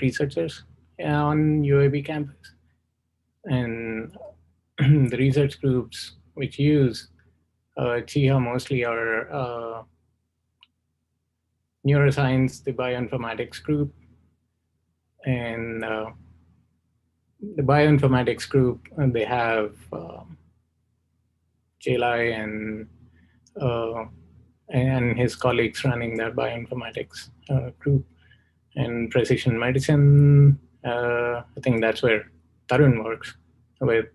of researchers on UAB campus. And the research groups which use Cheaha mostly are neuroscience, the bioinformatics group, and the bioinformatics group, they have Cheaha uh, and his colleagues running that bioinformatics group. And precision medicine, I think that's where Tarun works with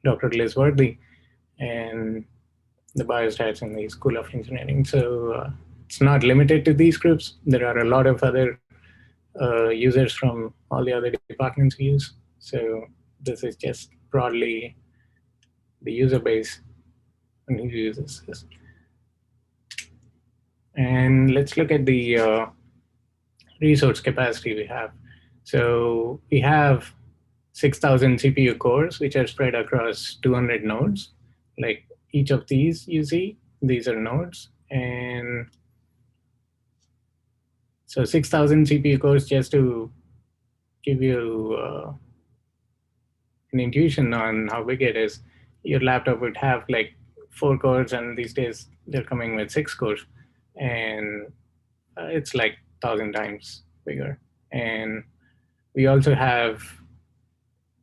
Dr. Liz Worthy and the biostats in the School of Engineering. So it's not limited to these groups. There are a lot of other users from all the other departments we use. So this is just broadly the user base and who uses this. And let's look at the resource capacity we have. So we have 6,000 CPU cores, which are spread across 200 nodes. Like each of these you see, these are nodes. And so 6,000 CPU cores, just to give you an intuition on how big it is, your laptop would have like 4 cores, and these days they're coming with 6 cores. And it's like 1,000 times bigger. And we also have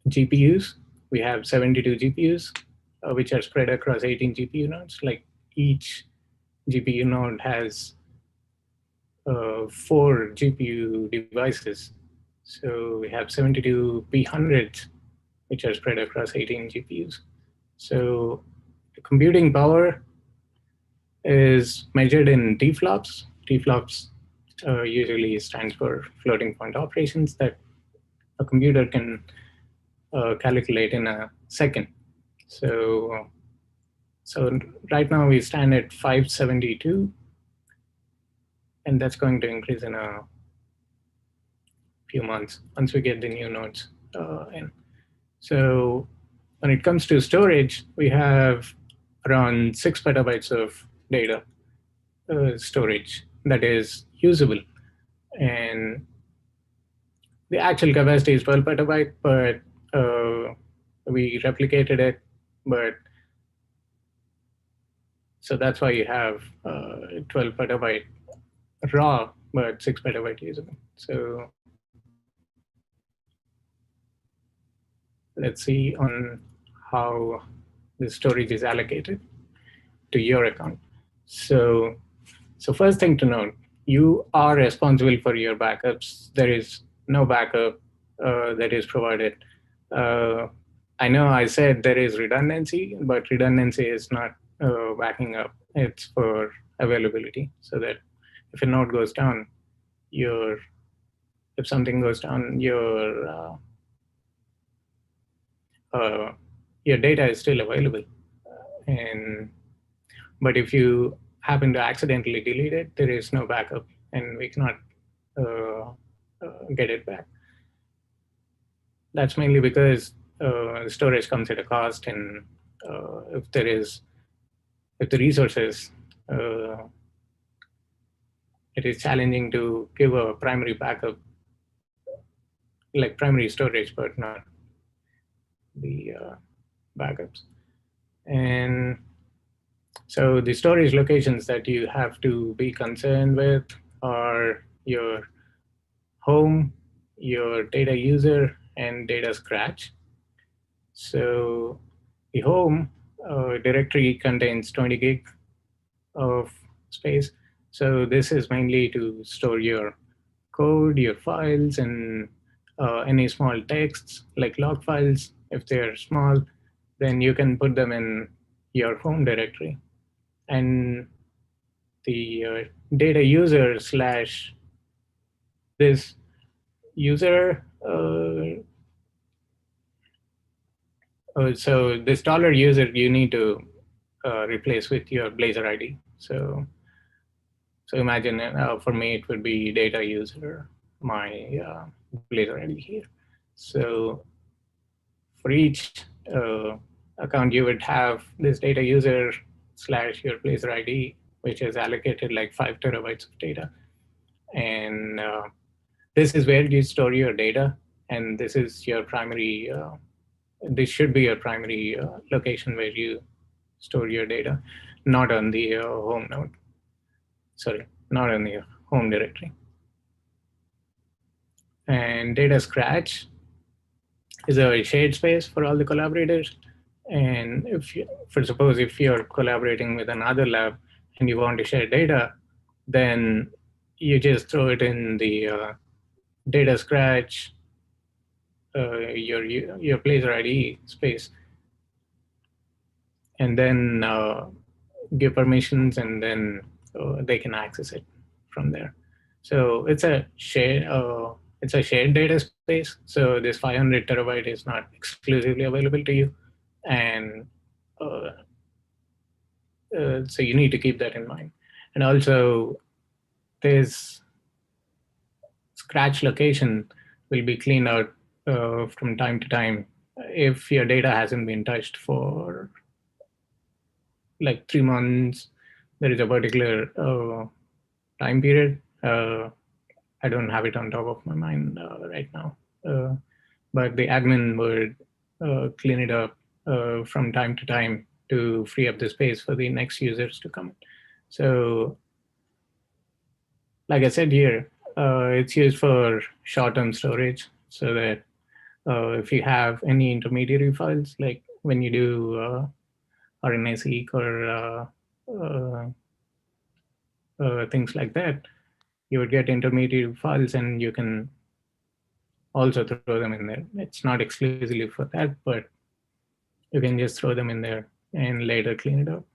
GPUs. We have 72 GPUs, which are spread across 18 GPU nodes. Like each GPU node has 4 GPU devices. So we have 72 P100s, which are spread across 18 GPUs. So the computing power is measured in TFLOPS. TFLOPS usually stands for floating point operations that a computer can calculate in a second. So right now we stand at 572, and that's going to increase in a few months once we get the new nodes in. So when it comes to storage, we have around 6 petabytes of data storage that is usable. And the actual capacity is 12 petabyte, but we replicated it. But so that's why you have 12 petabyte raw, but 6 petabyte usable. So let's see on how the storage is allocated to your account. So first thing to note, you are responsible for your backups. There is no backup that is provided. I know I said there is redundancy, but redundancy is not backing up. It's for availability, so that if a node goes down, if something goes down, your data is still available. But if you happen to accidentally delete it, there is no backup, and we cannot get it back. That's mainly because storage comes at a cost, and if the resources, it is challenging to give a primary backup, like primary storage, but not the backups. And so the storage locations that you have to be concerned with are your home, your data user, and data scratch. So the home directory contains 20 gig of space. So this is mainly to store your code, your files, and any small texts like log files. If they're small, then you can put them in your home directory. And the data user slash this user, so this $user you need to replace with your Blazor ID. So imagine for me it would be data user, my Blazor ID here. So for each account, you would have this data user slash your Blazor ID, which is allocated like 5 terabytes of data. And this is where you store your data, and this is your primary. This should be your primary location where you store your data, not on the home node. Sorry, not on the home directory. And data scratch is a shared space for all the collaborators. And if you, for suppose if you're collaborating with another lab and you want to share data, then you just throw it in the data scratch, your Blazor IDE space, and then give permissions, and then they can access it from there. So it's a shared data space. So this 500 terabyte is not exclusively available to you, and uh, so you need to keep that in mind. And also, this scratch location will be cleaned out from time to time if your data hasn't been touched for like 3 months. There is a particular time period. I don't have it on top of my mind right now, but the admin would clean it up from time to time to free up the space for the next users to come in. So, like I said here, it's used for short-term storage, so that if you have any intermediary files, like when you do RNA-seq or things like that, you would get intermediate files, and you can also throw them in there. It's not exclusively for that, but you can just throw them in there and later clean it up.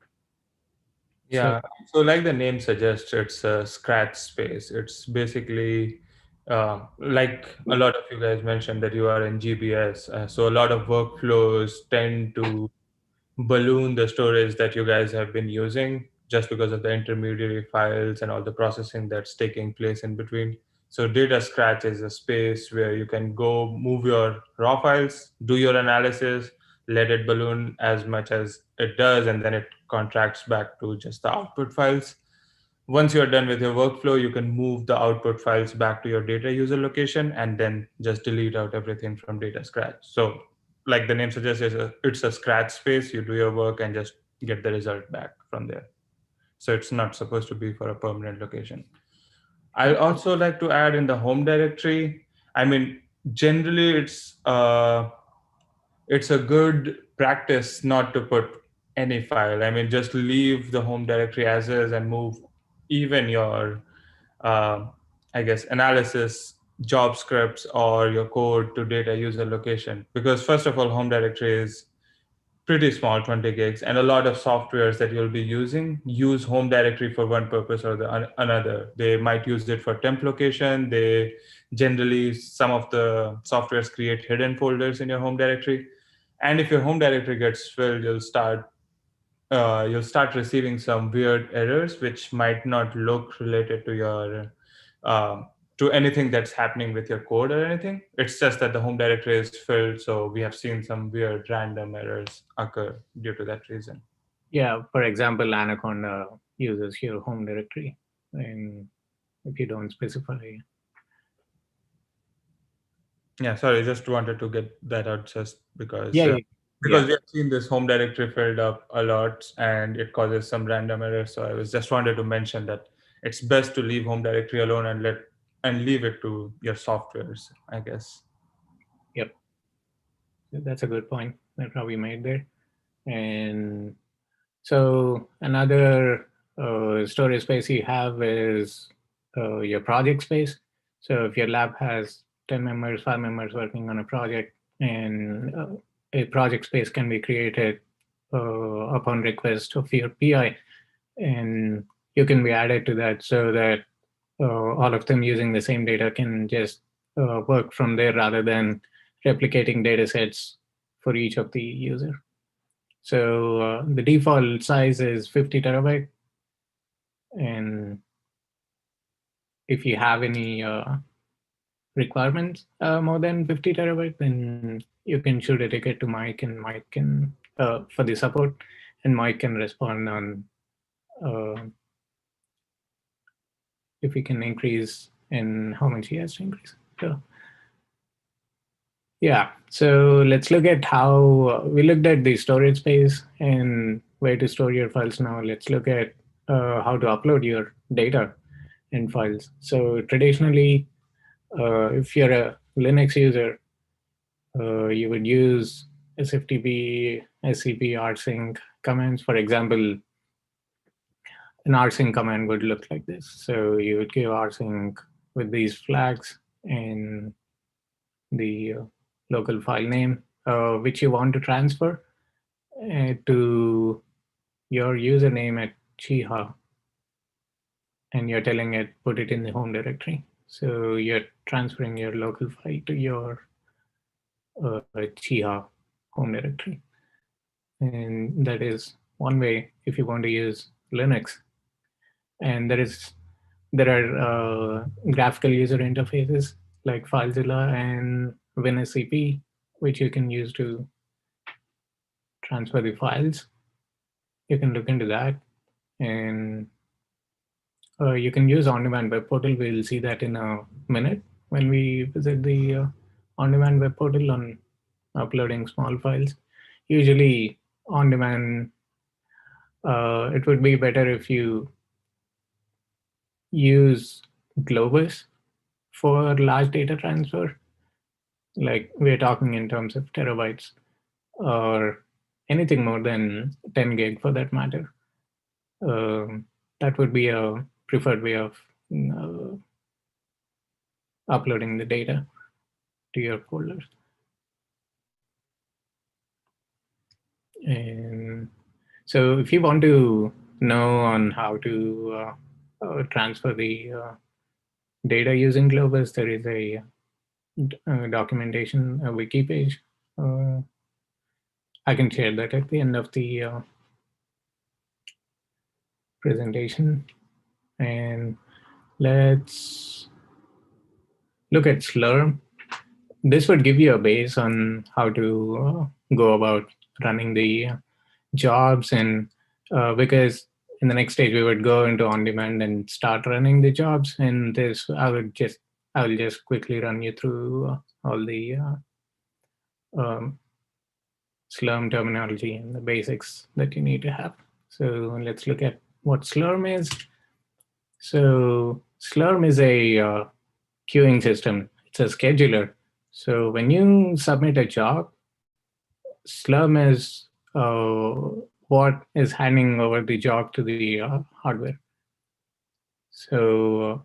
Yeah, so like the name suggests, it's a scratch space. It's basically like a lot of you guys mentioned that you are in GBS. So a lot of workflows tend to balloon the storage that you guys have been using just because of the intermediary files and all the processing that's taking place in between. So data scratch is a space where you can go move your raw files, do your analysis, let it balloon as much as it does, and then it contracts back to just the output files. Once you're done with your workflow, you can move the output files back to your data user location and then just delete out everything from data scratch. So like the name suggests, it's a scratch space. You do your work and just get the result back from there. So it's not supposed to be for a permanent location. I also like to add in the home directory. I mean, generally it's a good practice not to put any file. I mean, just leave the home directory as is and move even your, uh, I guess, analysis job scripts or your code to data user location. Because first of all, home directory is pretty small, 20 gigs, and a lot of softwares that you'll be using use home directory for one purpose or another. They might use it for temp location. They generally, some of the softwares create hidden folders in your home directory, and if your home directory gets filled, you'll start receiving some weird errors which might not look related to your uh, to anything that's happening with your code or anything. It's just that the home directory is filled, so we have seen some weird random errors occur due to that reason. Yeah, for example, Anaconda uses your home directory, and if you don't specify. Yeah, sorry, just wanted to get that out just Yeah, yeah, yeah. because we have seen this home directory filled up a lot and it causes some random errors. So I was just wanted to mention that it's best to leave home directory alone and leave it to your softwares, I guess. Yep, that's a good point that Ravi made there. And so another storage space you have is your project space. So if your lab has 10 members, 5 members working on a project, and a project space can be created upon request of your PI, and you can be added to that so that all of them using the same data can just work from there rather than replicating data sets for each of the user. So the default size is 50 terabyte. And if you have any requirements more than 50 terabyte, then you can shoot a ticket to Mike, and Mike can, for the support, and Mike can respond on if we can increase and how much he has to increase. So yeah, so let's look at how we looked at the storage space and where to store your files. Now let's look at how to upload your data and files. So traditionally, if you're a Linux user, you would use SFTP, SCP, rsync commands. For example, an rsync command would look like this. So you would give rsync with these flags and the local file name, which you want to transfer to your username at Cheaha, and you're telling it put it in the home directory. So you're transferring your local file to your Cheaha home directory. And that is one way if you want to use Linux. And there are graphical user interfaces like FileZilla and WinSCP, which you can use to transfer the files. You can look into that, and you can use on-demand web portal. We'll see that in a minute when we visit the on-demand web portal on uploading small files. Usually on-demand, it would be better if you use Globus for large data transfer. Like we're talking in terms of terabytes or anything more than 10 gig for that matter. That would be a preferred way of uh, uploading the data to your folders. And so if you want to know on how to transfer the data using Globus, there is a documentation, a wiki page. I can share that at the end of the presentation. And let's look at Slurm. This would give you a base on how to go about running the jobs, and because in the next stage we would go into on demand and start running the jobs. And this I will just quickly run you through all the um, Slurm terminology and the basics that you need to have. So let's look at what Slurm is. So Slurm is a queuing system. It's a scheduler. So when you submit a job, Slurm is what is handing over the job to the hardware. So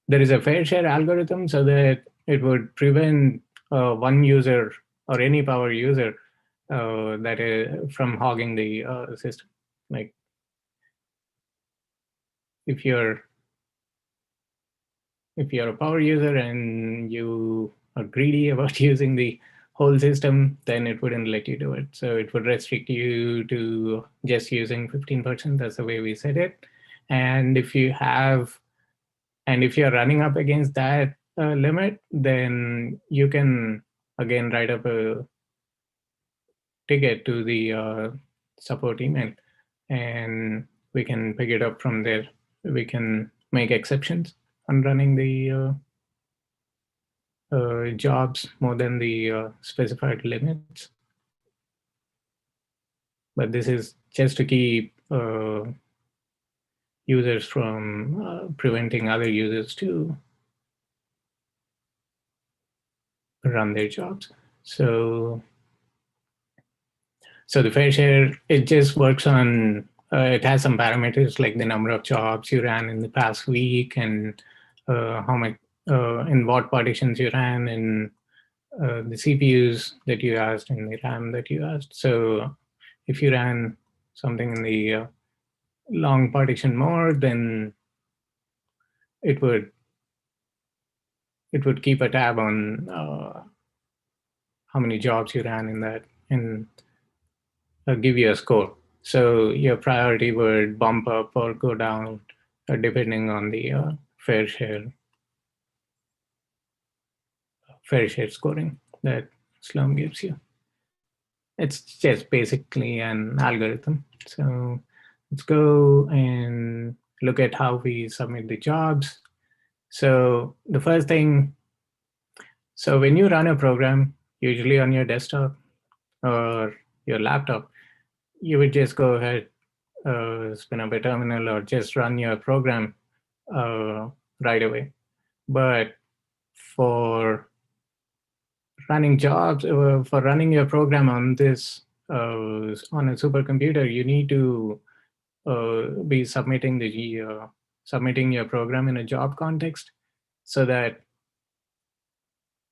there is a fair share algorithm so that it would prevent one user or any power user that is from hogging the system. Like if you're a power user and you are greedy about using the whole system, then it wouldn't let you do it. So it would restrict you to just using 15%. That's the way we set it. And if you're running up against that limit, then you can again write up a ticket to the support email, and we can pick it up from there. We can make exceptions on running the jobs more than the specified limits. But this is just to keep users from preventing other users to run their jobs. So the fair share, it just works on, it has some parameters like the number of jobs you ran in the past week and how much, in what partitions you ran, and the CPUs that you asked and the RAM that you asked. So if you ran something in the long partition mode, then it would keep a tab on how many jobs you ran in that and give you a score. So your priority would bump up or go down depending on the fair share scoring that Slurm gives you. It's just basically an algorithm. So let's go and look at how we submit the jobs. So the first thing, so when you run a program, usually on your desktop or your laptop, you would just go ahead, spin up a terminal or just run your program uh, right away. But for running jobs, for running your program on this, on a supercomputer, you need to be submitting your program in a job context so that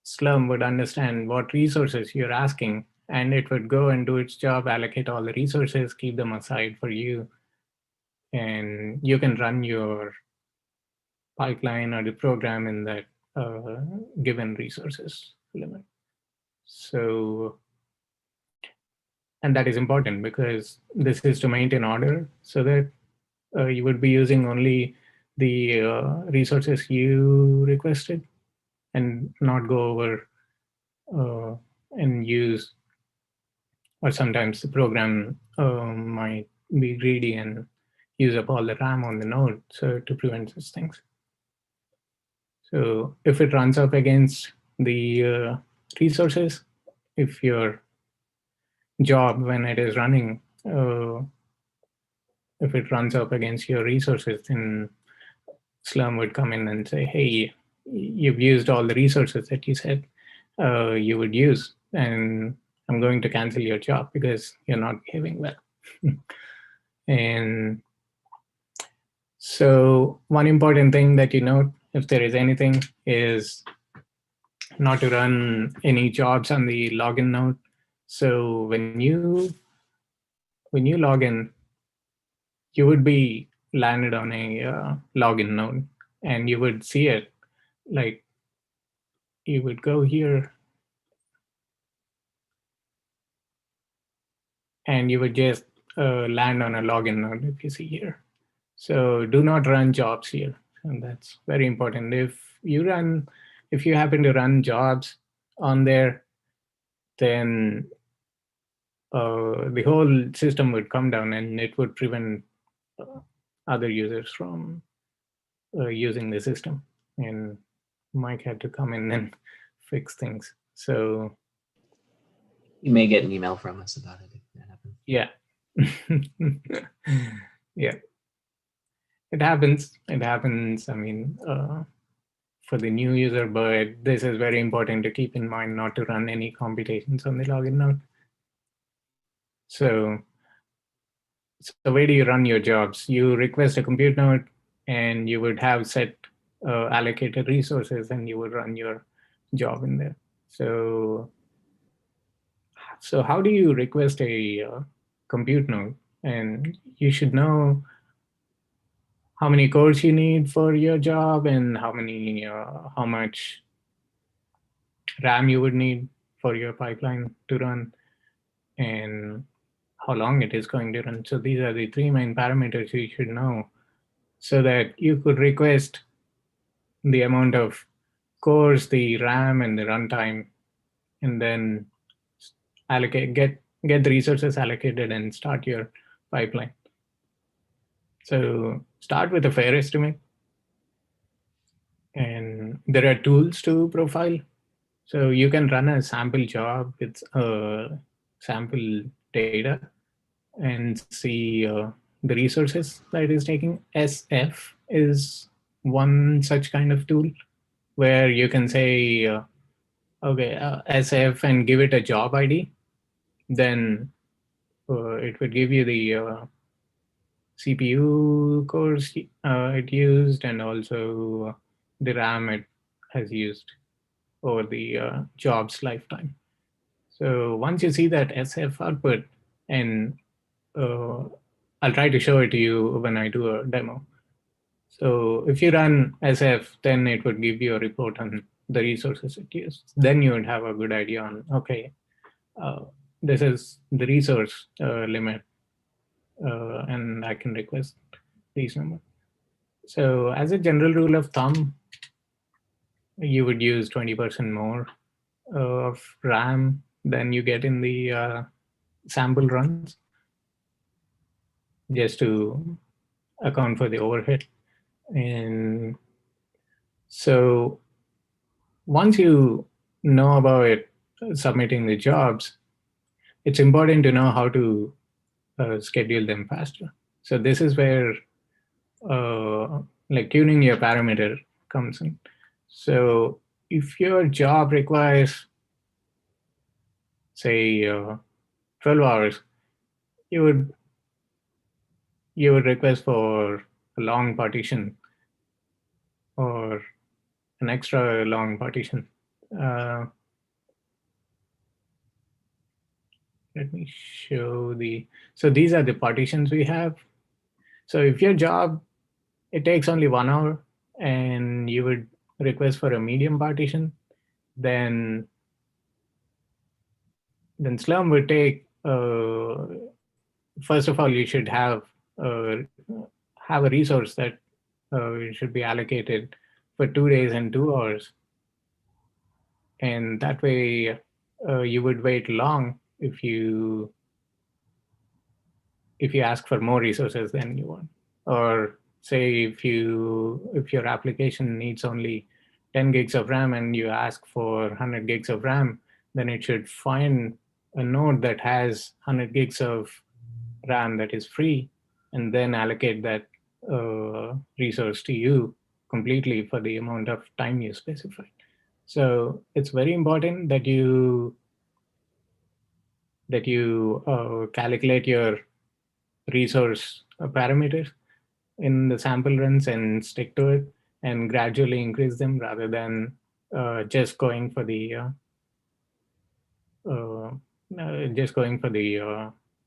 Slurm would understand what resources you're asking, and it would go and do its job, allocate all the resources, keep them aside for you, and you can run your pipeline or the program in that given resources limit. So, and that is important because this is to maintain order so that you would be using only the resources you requested and not go over uh, and use, or sometimes the program might be greedy and use up all the RAM on the node, so to prevent such things. So if it runs up against the resources, if your job when it is running, if it runs up against your resources, then Slurm would come in and say, hey, you've used all the resources that you said you would use, and I'm going to cancel your job because you're not behaving well. And so one important thing that you note, if there is anything, is not to run any jobs on the login node. So when you log in, you would be landed on a login node, and you would see it like you would go here and you would just land on a login node if you see here. So do not run jobs here, and that's very important. If you happen to run jobs on there, then the whole system would come down and it would prevent other users from using the system. And Mike had to come in and fix things. So you may get an email from us about it if that happens. Yeah. Yeah. It happens. It happens. I mean, for the new user, but this is very important to keep in mind not to run any computations on the login node. So where do you run your jobs? You request a compute node and you would have set allocated resources and you would run your job in there. So how do you request a compute node? And you should know how many cores you need for your job and how much RAM you would need for your pipeline to run, and how long it is going to run. So these are the three main parameters you should know so that you could request the amount of cores, the RAM, and the runtime, and then get the resources allocated and start your pipeline. So start with a fair estimate. And there are tools to profile. So you can run a sample job with sample data and see the resources that it is taking. SF is one such kind of tool where you can say, okay, SF and give it a job ID. Then it would give you the CPU cores it used and also the RAM it has used over the job's lifetime. So once you see that SF output, and I'll try to show it to you when I do a demo. So if you run SF, then it would give you a report on the resources it used. Then you would have a good idea on, okay, this is the resource limit, and I can request these numbers. So as a general rule of thumb, you would use 20% more of RAM than you get in the sample runs, just to account for the overhead. And So once you know about submitting the jobs, it's important to know how to schedule them faster. So this is where like tuning your parameter comes in. So if your job requires, say, 12 hours, you would request for a long partition or an extra long partition. Uh, Let me show so these are the partitions we have. So if your job, it takes only 1 hour and you would request for a medium partition, then Slurm would take, first of all, you should uh, have a resource that should be allocated for 2 days and 2 hours. And that way you would wait long if you ask for more resources than you want. Or say if your application needs only 10 gigs of RAM and you ask for 100 gigs of RAM, then it should find a node that has 100 gigs of RAM that is free and then allocate that resource to you completely for the amount of time you specified. So it's very important that you calculate your resource parameters in the sample runs and stick to it and gradually increase them rather than just going for the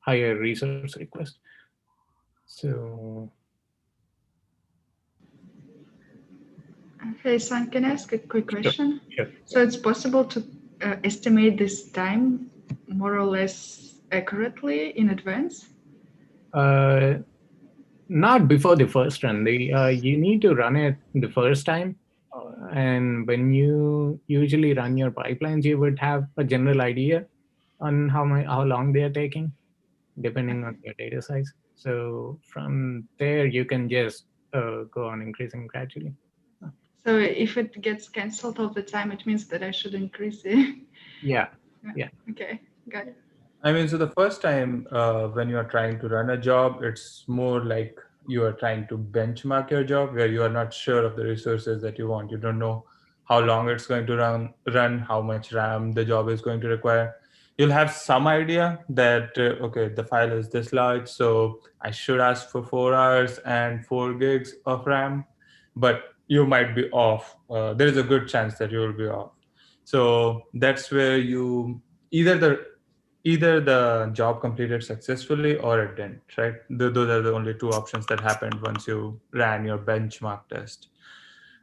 higher resource request. So Hey, San, can I ask a quick question? Sure. So it's possible to estimate this time more or less accurately in advance? Not before the first run. You need to run it the first time. And when you usually run your pipelines, you would have a general idea on how long they are taking, depending on your data size. So from there, you can just go on increasing gradually. So if it gets canceled all the time, it means that I should increase it. Yeah. Okay, got it. I mean, so the first time when you are trying to run a job, it's more like you are trying to benchmark your job where you are not sure of the resources that you want. You don't know how long it's going to run, how much RAM the job is going to require. You'll have some idea that, okay, the file is this large, so I should ask for 4 hours and 4 gigs of RAM, but you might be off. There is a good chance that you will be off. So that's where you either the job completed successfully or it didn't, right? Those are the only two options that happened once you ran your benchmark test.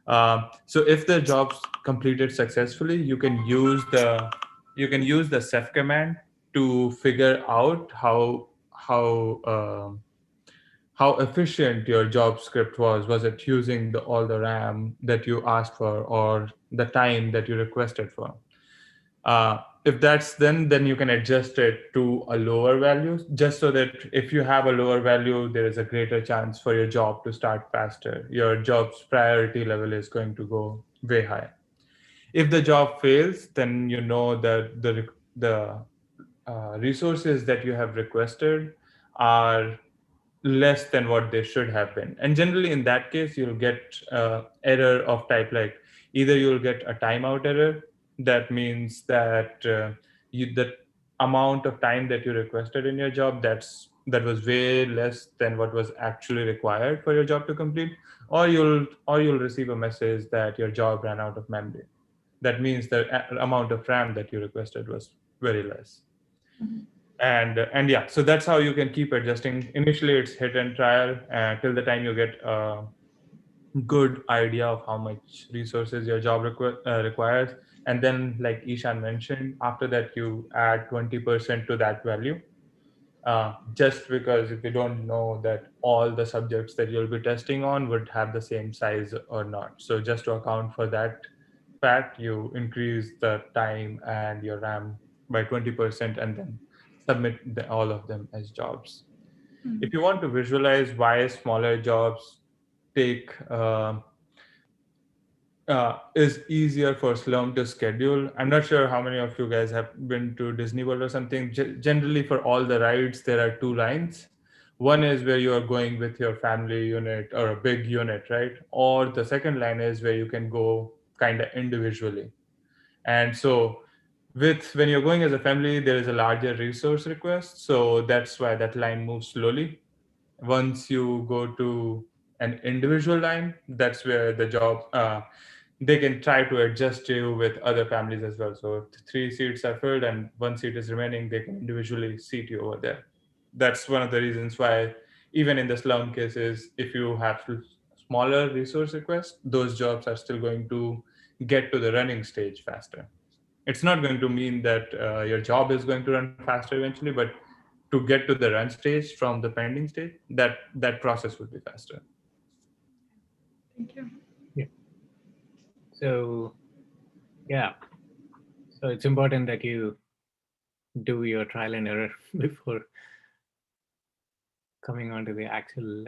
So if the job's completed successfully, you can use the ceph command to figure out how efficient your job script was. Was it using all the RAM that you asked for or the time that you requested for? If that's then you can adjust it to a lower value, just so that if you have a lower value, there is a greater chance for your job to start faster. Your job's priority level is going to go way high. If the job fails, then you know that the resources that you have requested are less than what they should have been. And generally in that case, you'll get error of type like either you'll get a timeout error. That means that that amount of time that you requested in your job, that was way less than what was actually required for your job to complete. Or you'll receive a message that your job ran out of memory. That means the amount of RAM that you requested was very less. Mhm. And yeah, so that's how you can keep adjusting. Initially it's hit and trial till the time you get a good idea of how much resources your job requires. And then, like Ishan mentioned, after that you add 20% to that value, just because if you don't know that all the subjects that you'll be testing on would have the same size or not. So just to account for that fact, you increase the time and your RAM by 20% and then submit all of them as jobs. Mhm. If you want to visualize why smaller jobs take is easier for Slurm to schedule. I'm not sure how many of you guys have been to Disney World or something. Generally, for all the rides, there are two lines. One is where you are going with your family unit or a big unit, right? Or the second line is where you can go kind of individually. And so when you're going as a family, there is a larger resource request. So that's why that line moves slowly. Once you go to an individual line, that's where the job, they can try to adjust you with other families as well. So if 3 seats are filled and 1 seat is remaining, they can individually seat you over there. That's one of the reasons why, even in the slum cases, if you have smaller resource requests, those jobs are still going to get to the running stage faster. It's not going to mean that your job is going to run faster eventually, but to get to the run stage from the pending stage, that process will be faster. Thank you. Yeah. So yeah, so it's important that you do your trial and error before coming on to the actual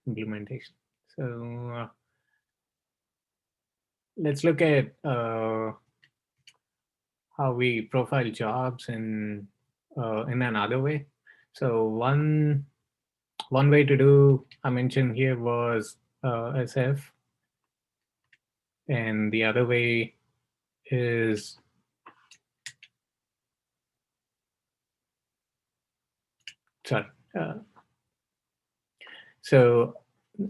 implementation. So let's look at how we profile jobs in another way. So one way to do, I mentioned here, was SF, and the other way is sorry. So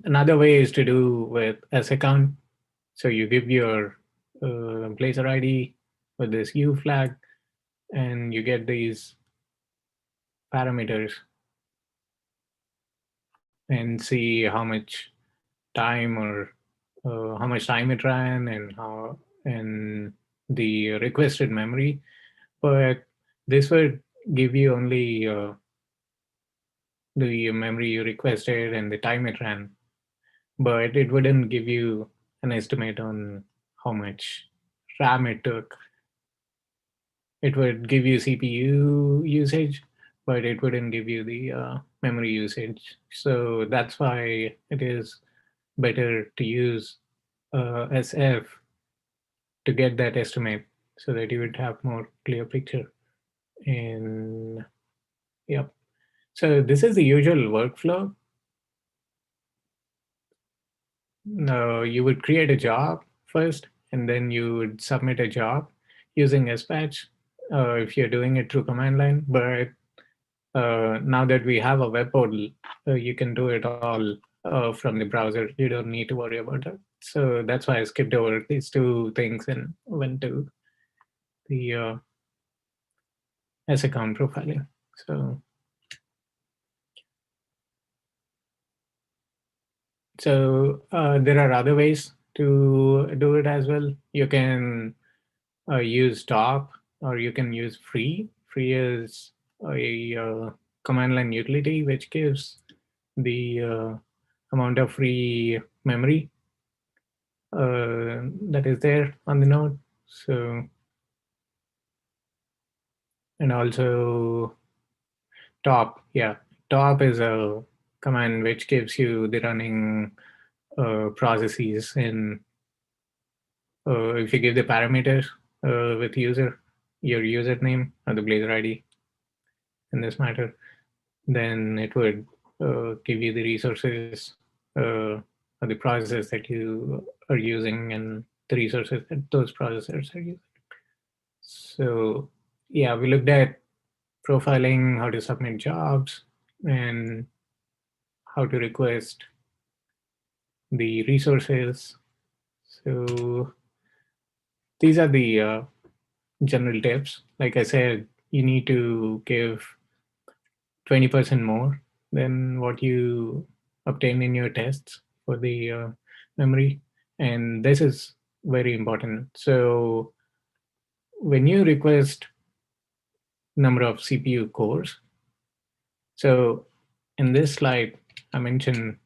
another way is to do with S account. So you give your Blazor ID with this U flag, and you get these parameters and see how much time or how much time it ran and the requested memory. But this would give you only the memory you requested and the time it ran, but it wouldn't give you an estimate on how much RAM it took. It would give you CPU usage, but it wouldn't give you the memory usage. So that's why it is better to use SF to get that estimate so that you would have more clear picture. And yep. So this is the usual workflow. You would create a job first, and then you would submit a job using SPatch if you're doing it through command line. But now that we have a web portal, you can do it all from the browser. You don't need to worry about that. So that's why I skipped over these two things and went to the S account profiling. So there are other ways to do it as well. You can use top, or you can use free. Free is a command line utility which gives the amount of free memory that is there on the node. So, and also top, yeah, top is a command which gives you the running processes. And if you give the parameters with your username or the Blazor ID in this matter, then it would give you the resources or the processes that you are using and the resources that those processors are using. So yeah, we looked at profiling, how to submit jobs, and how to request the resources. So these are the general tips. Like I said, you need to give 20% more than what you obtain in your tests for the memory. And this is very important. So when you request number of CPU cores, so in this slide, I mentioned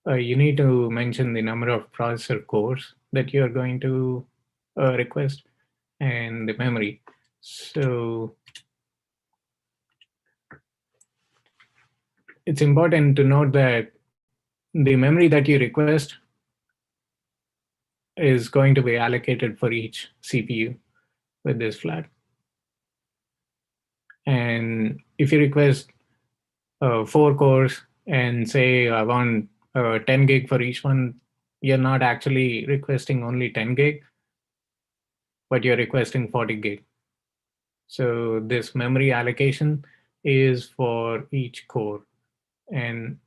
you need to mention the number of processor cores that you're going to request and the memory. So it's important to note that the memory that you request is going to be allocated for each CPU with this flag. And if you request 4 cores and say I want 10 gig for each one, you're not actually requesting only 10 gig, but you're requesting 40 gig. So this memory allocation is for each core. And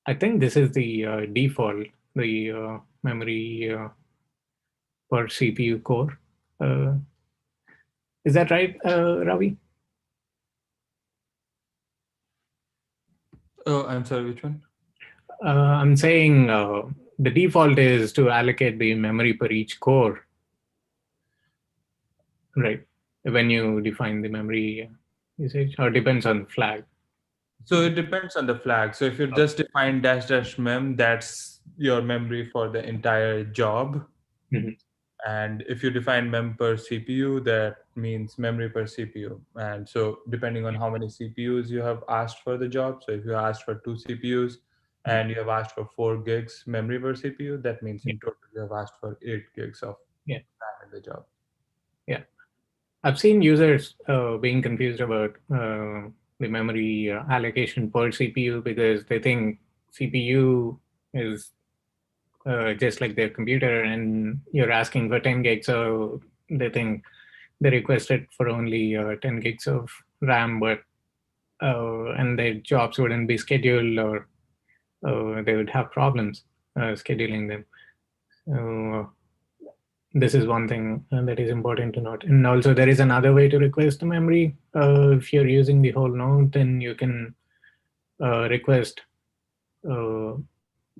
I think this is the default, the memory per CPU core. Is that right, Ravi? Oh, I'm sorry, which one? I'm saying the default is to allocate the memory per each core, right? When you define the memory usage, or depends on flag. So it depends on the flag. So if you just define dash dash mem, that's your memory for the entire job. Mhm. And if you define mem per CPU, that means memory per CPU. And so depending on how many CPUs you have asked for the job, so if you asked for 2 CPUs and you have asked for 4 gigs memory per CPU, that means in total you have asked for 8 gigs of Yeah. RAM in the job. Yeah. I've seen users being confused about the memory allocation per CPU because they think CPU is just like their computer and you're asking for 10 gigs. So they think they requested for only 10 gigs of RAM, but and their jobs wouldn't be scheduled or they would have problems scheduling them. So this is one thing that is important to note. And also there is another way to request the memory. If you're using the whole node, then you can request the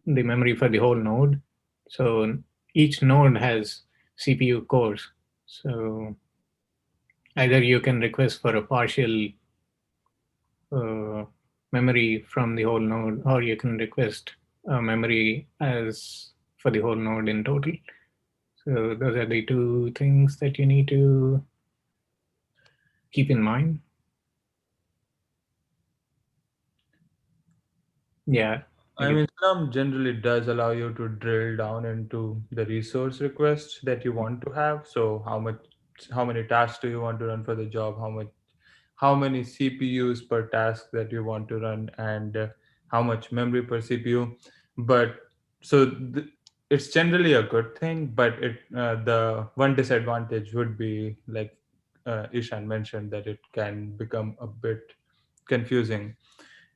memory for the whole node. So each node has CPU cores. So either you can request for a partial memory from the whole node, or you can request memory as for the whole node in total. So those are the two things that you need to keep in mind. Yeah. I mean, Slum generally does allow you to drill down into the resource requests that you want to have. So how many tasks do you want to run for the job? How many CPUs per task that you want to run, and how much memory per CPU. But so it's generally a good thing, but the one disadvantage would be, like Ishan mentioned, that it can become a bit confusing.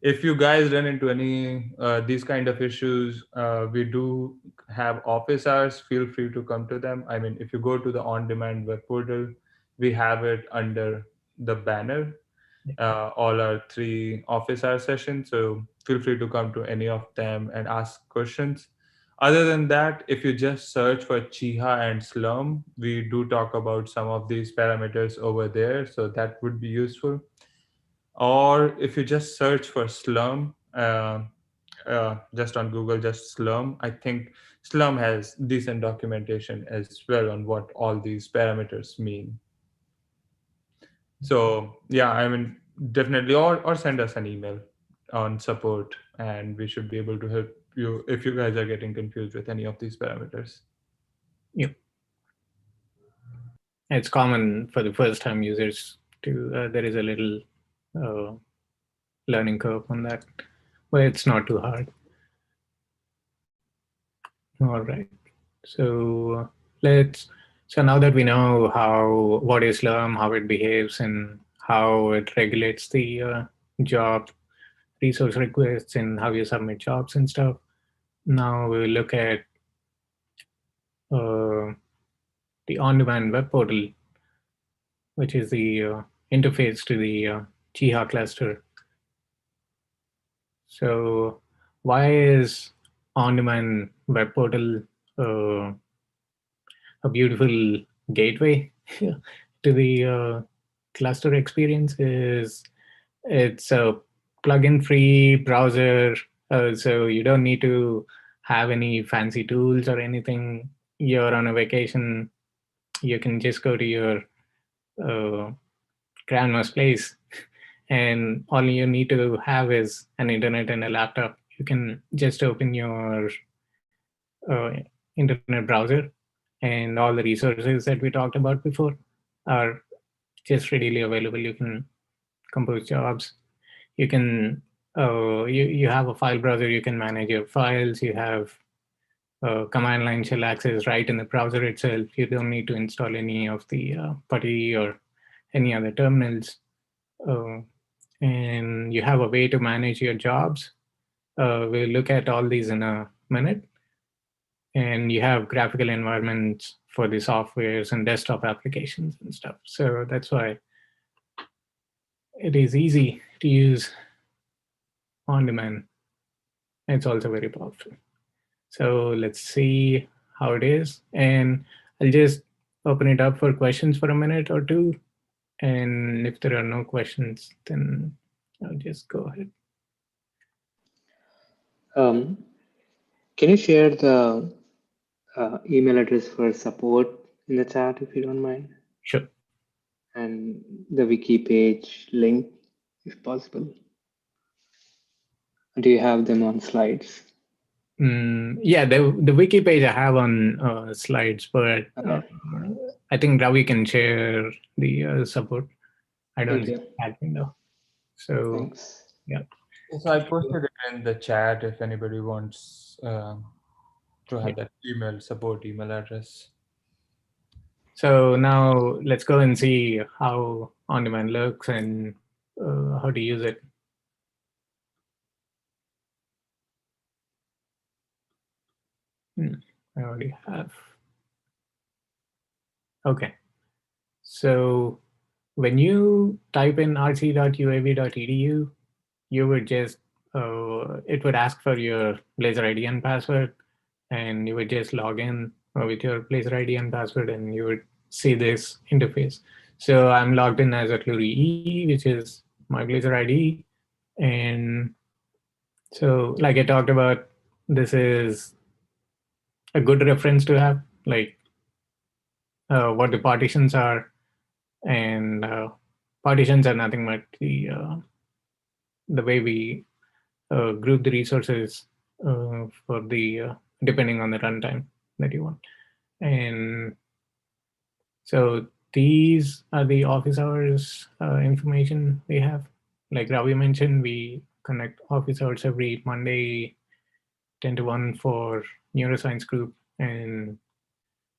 If you guys run into any these kind of issues, we do have office hours. Feel free to come to them. I mean, if you go to the on-demand web portal, we have it under the banner, all our 3 office hour sessions. So feel free to come to any of them and ask questions. Other than that, if you just search for Cheaha and Slurm, we do talk about some of these parameters over there. So that would be useful. Or if you just search for Slurm, just on Google, just Slurm, I think Slurm has decent documentation as well on what all these parameters mean. So yeah, I mean, definitely, or send us an email on support, and we should be able to help you if you guys are getting confused with any of these parameters. Yep. It's common for the first time users to, there is a little learning curve on that, but it's not too hard. All right. So so now that we know what is Slurm, how it behaves, and how it regulates the job resource requests and how you submit jobs and stuff, now we will look at the on-demand web portal, which is the interface to the Cheaha cluster. So why is on-demand web portal a beautiful gateway to the cluster experience? Is it's a plugin free browser, so you don't need to have any fancy tools or anything. You're on a vacation, you can just go to your grandma's place, and all you need to have is an internet and a laptop. You can just open your internet browser, and all the resources that we talked about before are just readily available. You can compose jobs. You can you have a file browser. You can manage your files. You have command line shell access right in the browser itself. You don't need to install any of the PuTTY or any other terminals. And you have a way to manage your jobs. We'll look at all these in a minute. And you have graphical environments for the softwares and desktop applications and stuff. So that's why it is easy to use on demand. It's also very powerful. So let's see how it is. And I'll just open it up for questions for a minute or two. And if there are no questions, then I'll just go ahead. Can you share the email address for support in the chat if you don't mind? Sure. And the wiki page link, if possible. Do you have them on slides? Yeah, the wiki page I have on slides, but I think Ravi can share the support. I don't see that window. So thanks. Yeah. So I posted it in the chat if anybody wants to have that support email address. So now let's go and see how on-demand looks and how to use it. I already have. Okay. So when you type in rc.uab.edu, you would just, it would ask for your Blazor ID and password, and you would just log in with your Blazor ID and password, and you would see this interface. So I'm logged in as Atluri E, which is my Blazor ID. And so like I talked about, this is a good reference to have, like what the partitions are. And partitions are nothing but the way we group the resources for the depending on the runtime that you want. And so these are the office hours information we have. Like Ravi mentioned, we connect office hours every Monday 10 to 1 for neuroscience group, and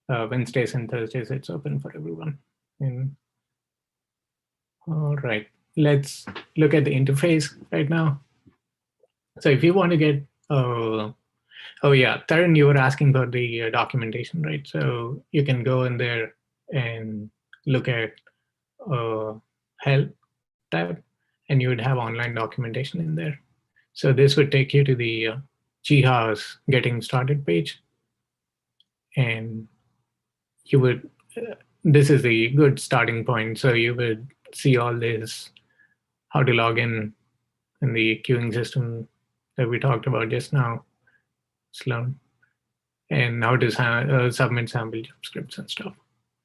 Wednesdays and Thursdays it's open for everyone. And all right, let's look at the interface right now. So if you want to get, oh yeah, Tarun, you were asking about the documentation, right? So you can go in there and look at help tab, and you would have online documentation in there. So this would take you to the Cheaha's getting started page. And you would, this is a good starting point. So you would see all this, how to log in the queuing system that we talked about just now, Slum, and how to submit sample job scripts and stuff.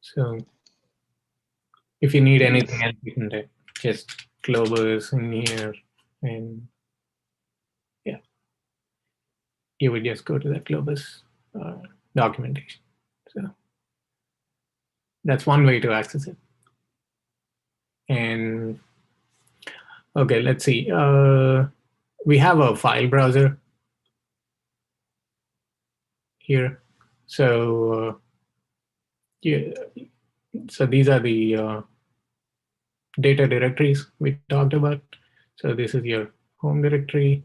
So if you need anything else, you can just Globus in here, and yeah, you would just go to that Globus documentation. So that's one way to access it. And okay, let's see. We have a file browser here. So yeah, so these are the data directories we talked about. So this is your home directory,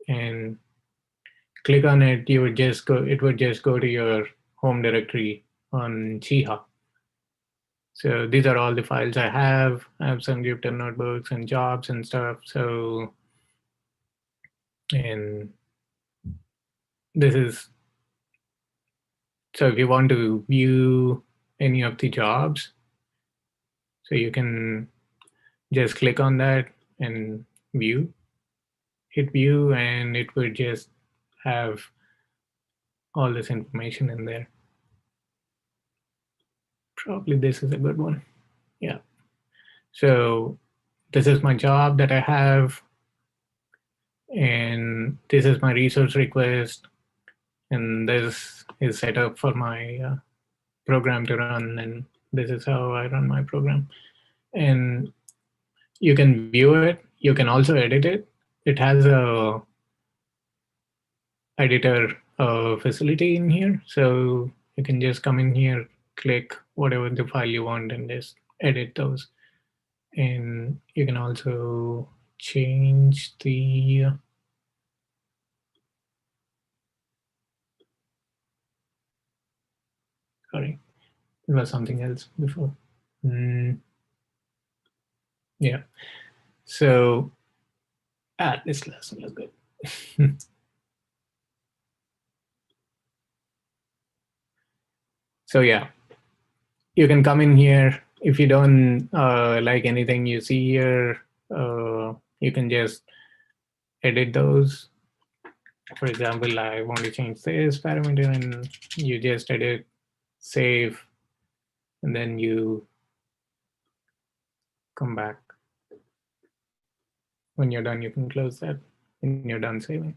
and click on it. You would just go. It would just go to your home directory on Cheaha. So these are all the files I have. I have some Jupyter notebooks and jobs and stuff. So, and this is, so if you want to view any of the jobs, so you can just click on that and view, hit view, and it would just have all this information in there. Probably this is a good one. Yeah. So this is my job that I have, and this is my resource request, and this is set up for my program to run, and this is how I run my program. And you can view it. You can also edit it. It has a editor facility in here, so you can just come in here, click whatever the file you want, and just edit those. And you can also change the sorry, it was something else before. Yeah, so this lesson is good. So yeah, you can come in here. If you don't like anything you see here, you can just edit those. For example, I want to change this parameter, and you just edit, save, and then you come back. When you're done, you can close that when you're done saving.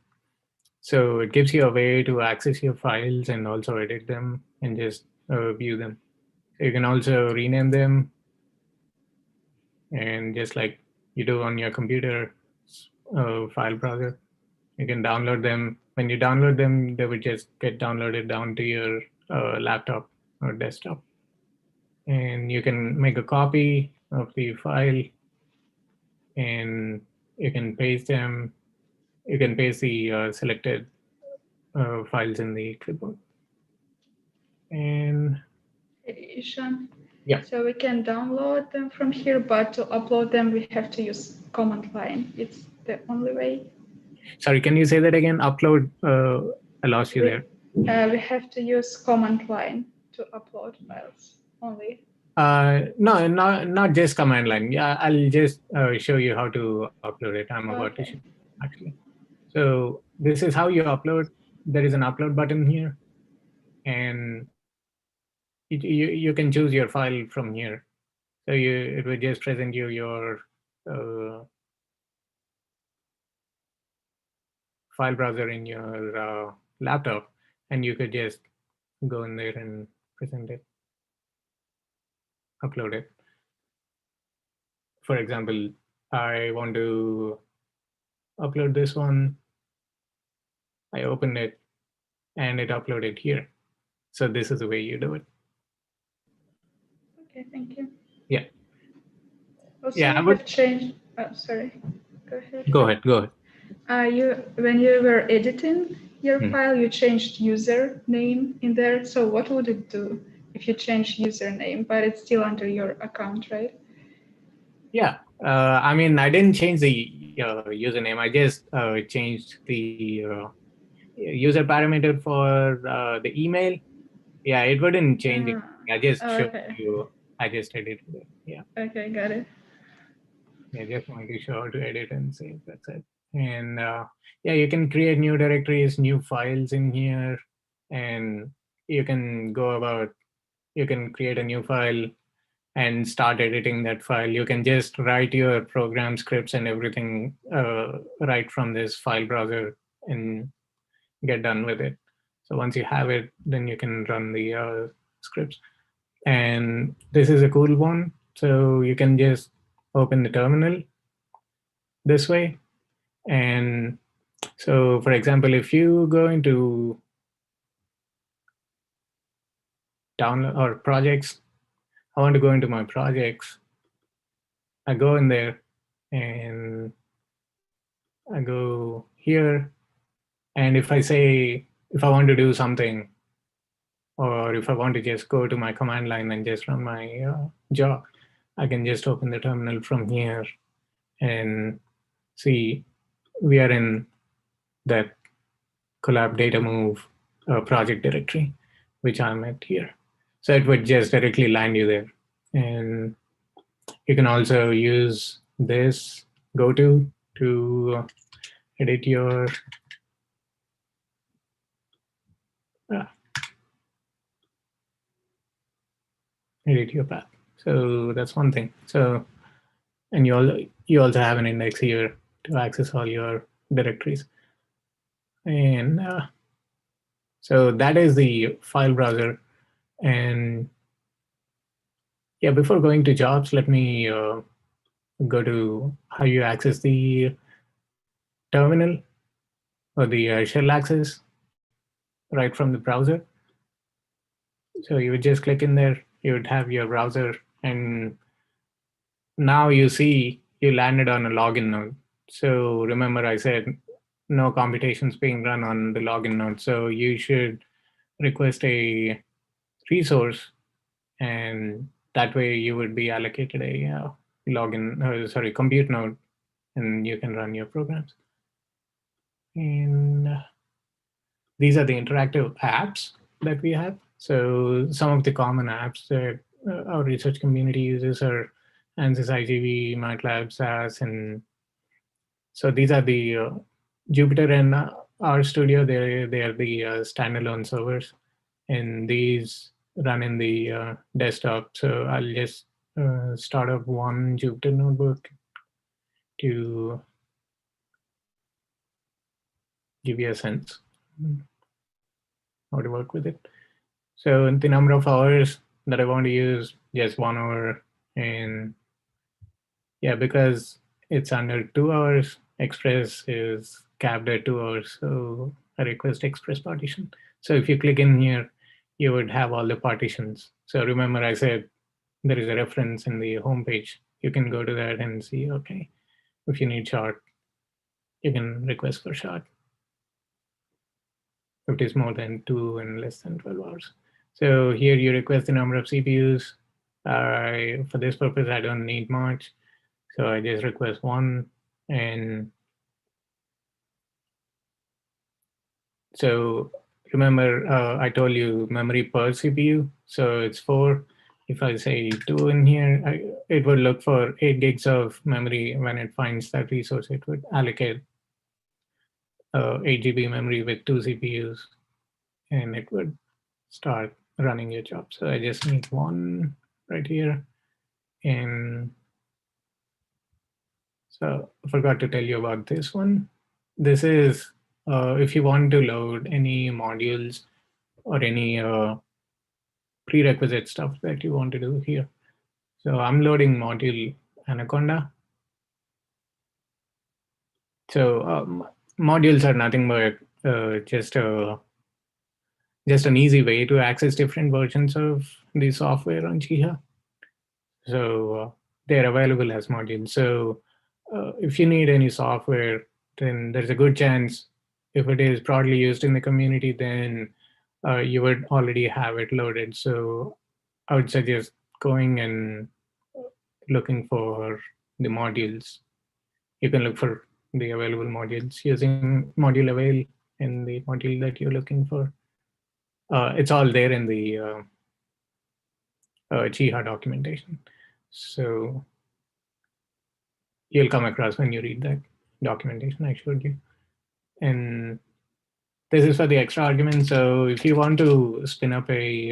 So it gives you a way to access your files and also edit them and just view them. So you can also rename them, and just like you do on your computer file browser, you can download them. When you download them, they would just get downloaded down to your laptop or desktop. And you can make a copy of the file, and you can paste them. You can paste the selected files in the clipboard. And Hey, Ishan. Yeah. So we can download them from here, but to upload them, we have to use command line. It's the only way. sorry, can you say that again? Upload, I lost you there. We have to use command line to upload files only. No, not just command line. Yeah, I'll just show you how to upload it. I'm about to show you, actually. So this is how you upload. There is an upload button here, and you can choose your file from here. So it will just present you your file browser in your laptop, and you could just go in there and present it, upload it. For example, I want to upload this one. I opened it, and it uploaded here. So this is the way you do it. Okay, thank you. Yeah. Also, Yeah, I you would- have changed. Sorry. Go ahead. Go ahead. When you were editing your file, you changed username in there. So what would it do if you change username, but it's still under your account, right? Yeah. I mean, I didn't change the username. I just changed the user parameter for the email. Yeah, it wouldn't change it. I just showed you. I just edited it. Yeah. Okay, got it. Yeah, just wanted to show how to edit and save. That's it. And yeah, you can create new directories, new files in here, and you can go about. You can create a new file and start editing that file. You can just write your program scripts and everything right from this file browser and get done with it. So once you have it, then you can run the scripts. And this is a cool one. So you can just open the terminal this way. And so, for example, if you go into download or projects, I want to go into my projects. I go in there and I go here. And if I say, if I want to do something, or if I want to just go to my command line and just run my job, I can just open the terminal from here and see we are in that collab data move project directory, which I'm at here. So it would just directly land you there. And you can also use this go-to edit your edit your path. So that's one thing. So, and you also have an index here to access all your directories. And So that is the file browser. And yeah, before going to jobs, let me go to how you access the terminal or the shell access right from the browser. So you would just click in there, you would have your browser, and now you see you landed on a login node. So remember I said no computations being run on the login node. So you should request a resource, and that way you would be allocated a compute node, and you can run your programs. And these are the interactive apps that we have. So some of the common apps that our research community uses are ANSYS, IGV, MATLAB, SAS, and so these are the Jupyter and RStudio. They are the standalone servers, and these run in the desktop. So I'll just start up one Jupyter notebook to give you a sense how to work with it. So the number of hours that I want to use, just 1 hour. And yeah, because it's under 2 hours, Express is capped at 2 hours. So I request Express partition. So if you click in here, you would have all the partitions. So remember I said there is a reference in the homepage. You can go to that and see, okay, if you need short, you can request for short. If it is more than 2 and less than 12 hours. So here you request the number of CPUs. For this purpose, I don't need much. So I just request 1. And so remember, I told you memory per CPU. So it's 4. If I say 2 in here, it would look for 8 gigs of memory. When it finds that resource, it would allocate 8 GB memory with 2 CPUs, and it would start running your job. So I just need 1 right here. And so I forgot to tell you about this one. This is if you want to load any modules or any prerequisite stuff that you want to do here. So I'm loading module Anaconda. So modules are nothing but just an easy way to access different versions of the software on Cheaha. So they're available as modules. So if you need any software, then there's a good chance if it is broadly used in the community, then you would already have it loaded. So I would suggest going and looking for the modules. You can look for the available modules using module avail in the module that you're looking for. It's all there in the Cheaha documentation. So you'll come across when you read that documentation I showed you. And this is for the extra argument. So if you want to spin up a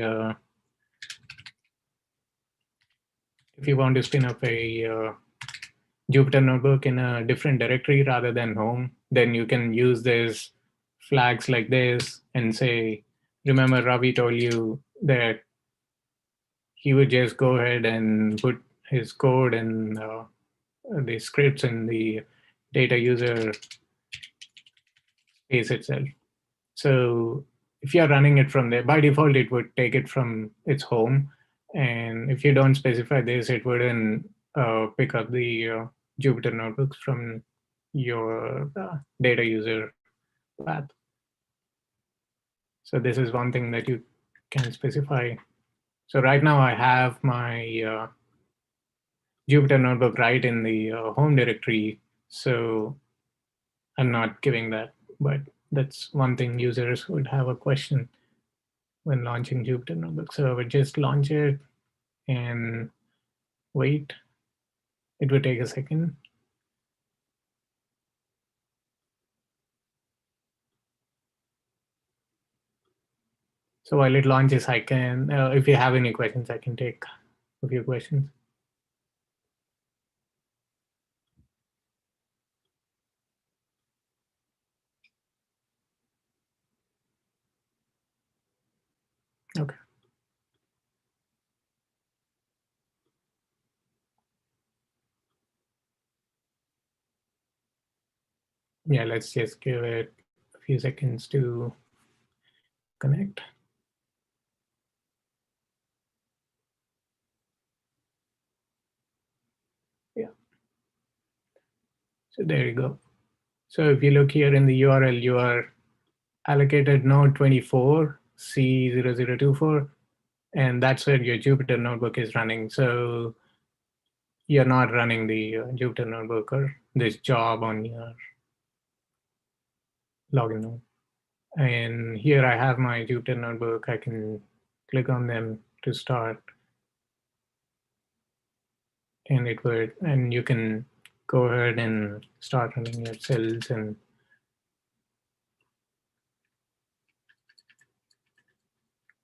Jupyter notebook in a different directory rather than home, then you can use this flags like this and say, remember Ravi told you that he would just go ahead and put his code and the scripts in the data user space itself. So if you're running it from there, by default, it would take it from its home. And if you don't specify this, it wouldn't pick up the Jupyter notebooks from your data user path. So this is one thing that you can specify. So right now I have my Jupyter notebook right in the home directory. So I'm not giving that, but that's one thing users would have a question when launching Jupyter Notebook. So I would just launch it and wait. It would take a second. So while it launches, I can, if you have any questions, I can take a few questions. Yeah, let's just give it a few seconds to connect. Yeah. So there you go. So if you look here in the URL, you are allocated node 24, C0024, and that's where your Jupyter notebook is running. So you're not running the Jupyter notebook or this job on your login node. And here I have my Jupyter notebook. I can click on them to start. And it would, and you can go ahead and start running your cells and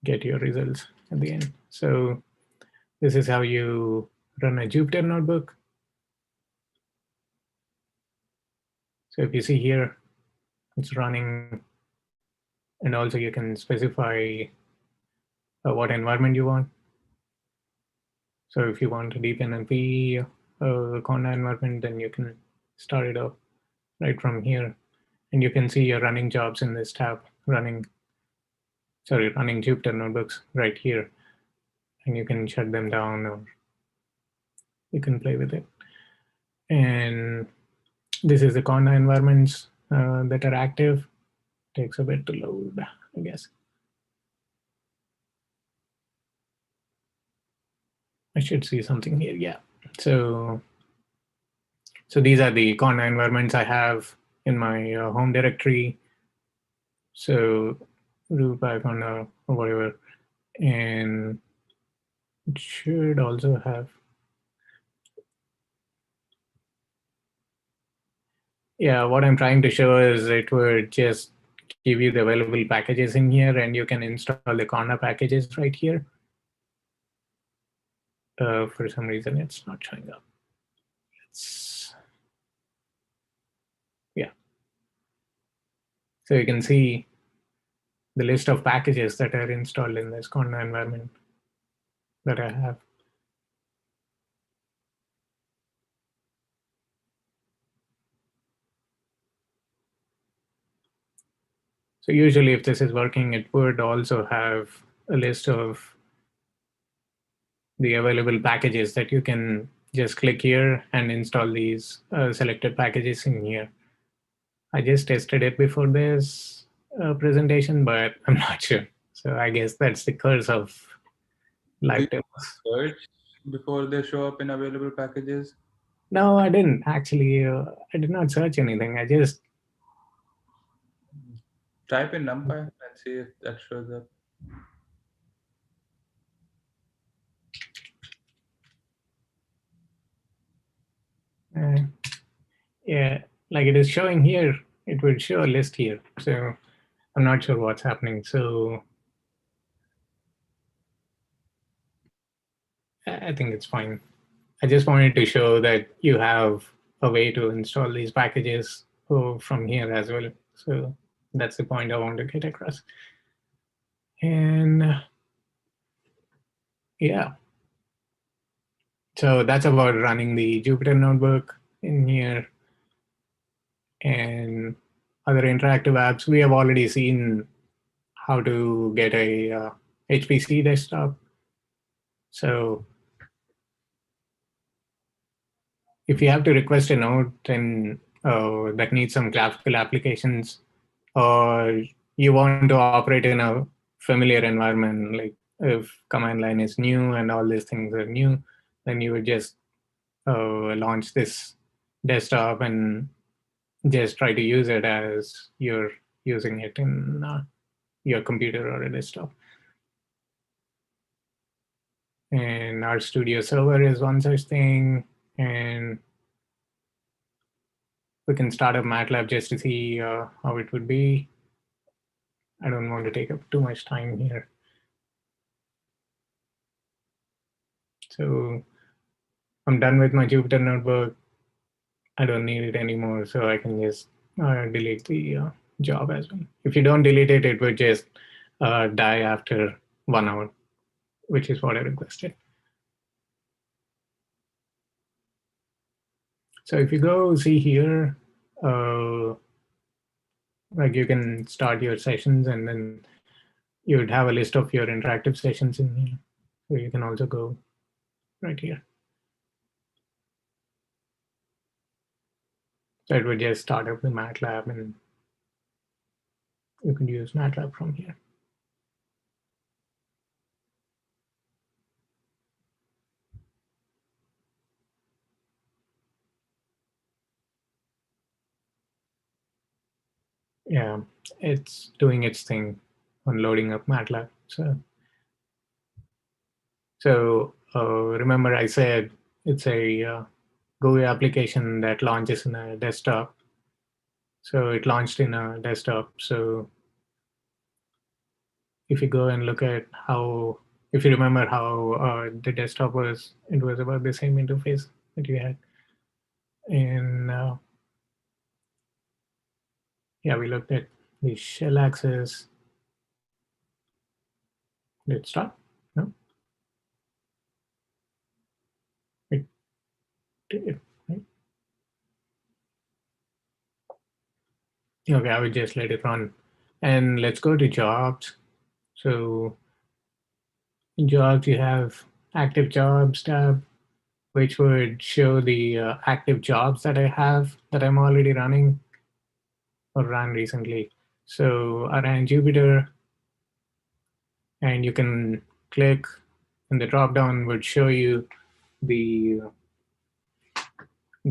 get your results at the end. So this is how you run a Jupyter notebook. So if you see here, it's running, and also you can specify what environment you want. So if you want a deep NLP Conda environment, then you can start it up right from here. And you can see your running jobs in this tab, running Jupyter notebooks right here. And you can shut them down or you can play with it. And this is the Conda environments that are active. Takes a bit to load, I guess. I should see something here, yeah. So these are the Conda environments I have in my home directory. So root by Conda or whatever. And it should also have, yeah, what I'm trying to show is it would just give you the available packages in here, and you can install the Conda packages right here. For some reason, it's not showing up. Yeah. So you can see the list of packages that are installed in this Conda environment that I have. So usually if this is working, it would also have a list of the available packages that you can just click here and install these selected packages in here. I just tested it before this presentation, but I'm not sure. So I guess that's the curse of live demos. Search before they show up in available packages? No, I didn't actually. I did not search anything. I just Type in NumPy and see if that shows up. yeah, like it is showing here. It would show a list here. So I'm not sure what's happening. So I think it's fine. I just wanted to show that you have a way to install these packages from here as well. So that's the point I want to get across. And yeah, so that's about running the Jupyter notebook in here. And other interactive apps, we have already seen how to get a HPC desktop. So if you have to request a node and that needs some graphical applications, or you want to operate in a familiar environment, like if command line is new and all these things are new, then you would just launch this desktop and just try to use it as you're using it in your computer or a desktop. And our studio server is one such thing. And we can start up MATLAB just to see how it would be. I don't want to take up too much time here. So I'm done with my Jupyter notebook. I don't need it anymore, so I can just delete the job as well. If you don't delete it, it would just die after 1 hour, which is what I requested. So if you go see here, Like you can start your sessions and then you would have a list of your interactive sessions in here. So you can also go right here. So it would just start up the MATLAB and you can use MATLAB from here. Yeah, it's doing its thing on loading up MATLAB. So remember I said it's a GUI application that launches in a desktop. So it launched in a desktop. So if you go and look at how, if you remember how the desktop was, it was about the same interface that you had. And yeah, we looked at the shell access. Did it stop? No? It did, right? Okay, I would just let it run. And let's go to jobs. So in jobs, you have active jobs tab, which would show the active jobs that I have that I'm already running or ran recently. So I ran Jupyter, and you can click, and the dropdown would show you the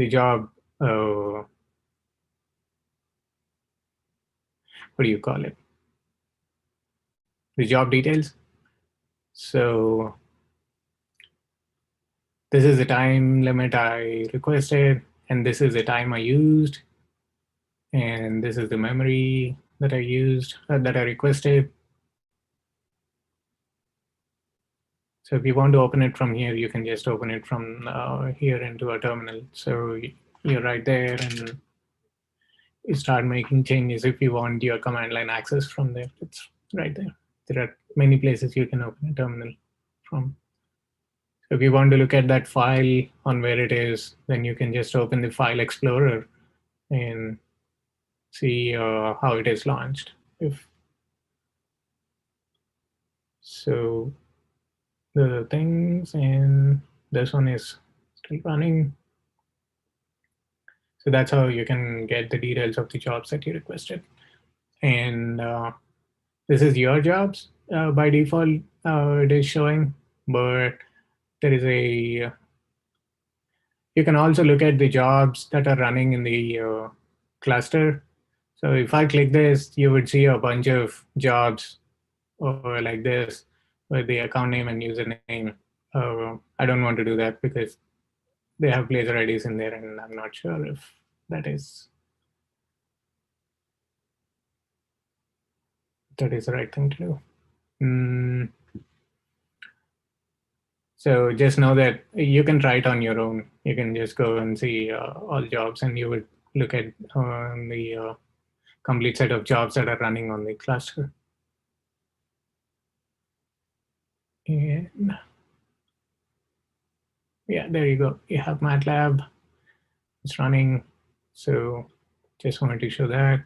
job. What do you call it? The job details. So this is the time limit I requested, and this is the time I used, and this is the memory that I used, that I requested. So if you want to open it from here, you can just open it from here into a terminal. So you're right there, and you start making changes if you want your command line access from there. It's right there. There are many places you can open a terminal from. So if you want to look at that file on where it is, then you can just open the file explorer and see how it is launched. So the things, and this one is still running. So that's how you can get the details of the jobs that you requested. And this is your jobs. By default, it is showing, but there is a, you can also look at the jobs that are running in the cluster. So if I click this, you would see a bunch of jobs or like this with the account name and username. I don't want to do that because they have placer IDs in there, and I'm not sure if that is the right thing to do. So just know that you can try it on your own. You can just go and see all jobs, and you would look at the complete set of jobs that are running on the cluster. And yeah, there you go. You have MATLAB. It's running. So just wanted to show that.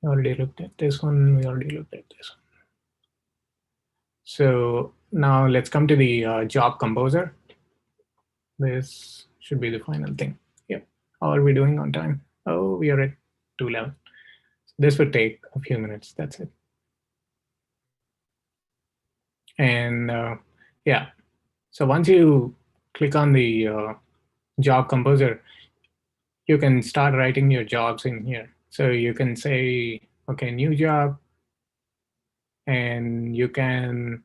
We already looked at this one. We already looked at this one. So now let's come to the job composer. This should be the final thing. Yep. How are we doing on time? Oh, we are at 2:11. This would take a few minutes. That's it. And yeah, so once you click on the job composer, you can start writing your jobs in here. So you can say, okay, new job, and you can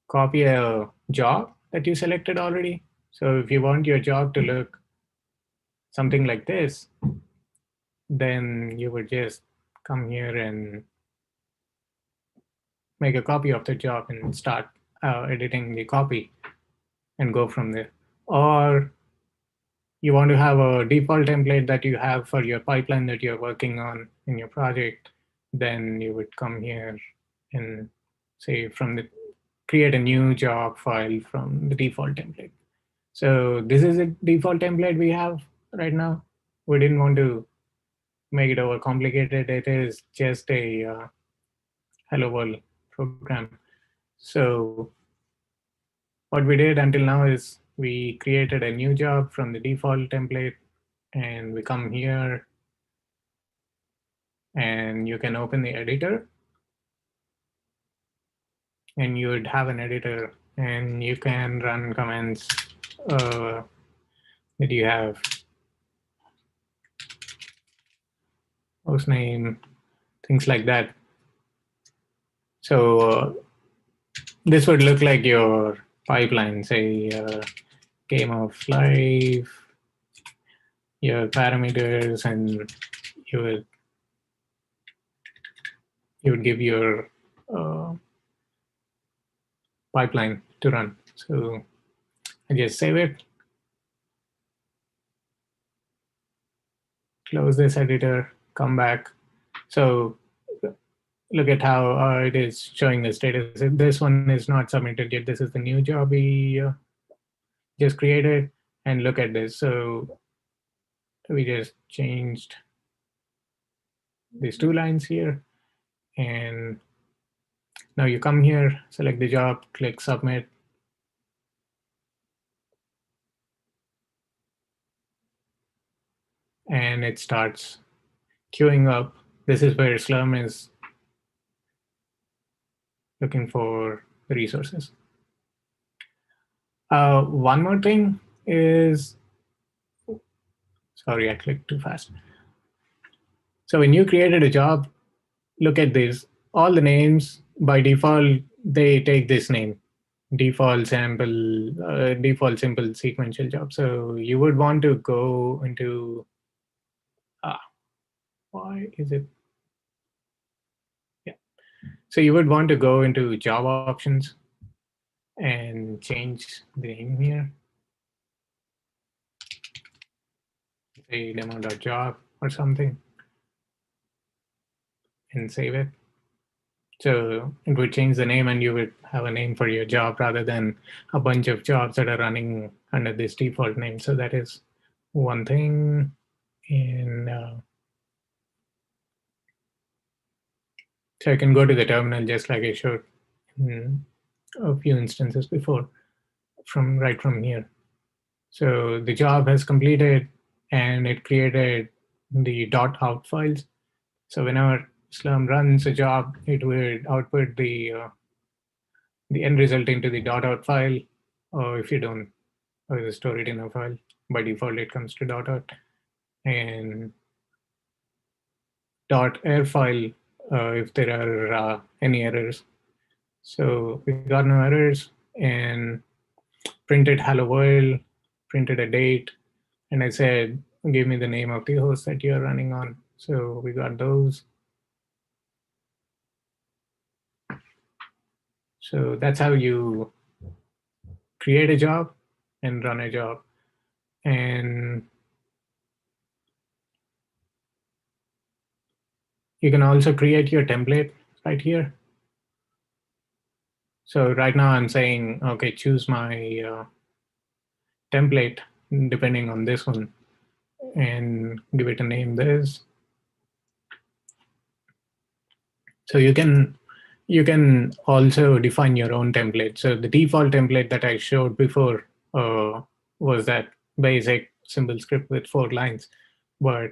copy a job that you selected already. So if you want your job to look something like this, then you would just come here and make a copy of the job and start editing the copy and go from there. Or you want to have a default template that you have for your pipeline that you're working on in your project, then you would come here and say create a new job file from the default template. So this is a default template we have right now. We didn't want to make it overcomplicated. It is just a hello world program. So what we did until now is we created a new job from the default template, and we come here and you can open the editor, and you would have an editor and you can run commands that you have host name, things like that. So this would look like your pipeline, say game of life, your parameters, and you would give your pipeline to run. So I just save it, close this editor, come back. So look at how it is showing the status. This one is not submitted yet. This is the new job we just created, and look at this. So we just changed these 2 lines here, and now you come here, select the job, click submit, and it starts queuing up. This is where Slurm is looking for the resources. One more thing is, sorry, I clicked too fast. So when you created a job, look at this. All the names by default, they take this name, default simple sequential job. So you would want to go into, why is it? Yeah. So you would want to go into job options and change the name here. Say demo.job or something, and save it. So it would change the name, and you would have a name for your job rather than a bunch of jobs that are running under this default name. So that is one thing. And so I can go to the terminal just like I showed in a few instances before, right from here. So the job has completed, and it created the .out files. So whenever Slurm runs a job, it would output the end result into the .out file, or if you don't store it in a file, by default it comes to .out, and .air file if there are any errors. So we got no errors, and printed hello world, printed a date, and I said, give me the name of the host that you're running on. So we got those. So that's how you create a job and run a job. And you can also create your template right here. So right now I'm saying, okay, choose my template depending on this one, and give it a name this. So you can also define your own template. So the default template that I showed before was that basic simple script with 4 lines, but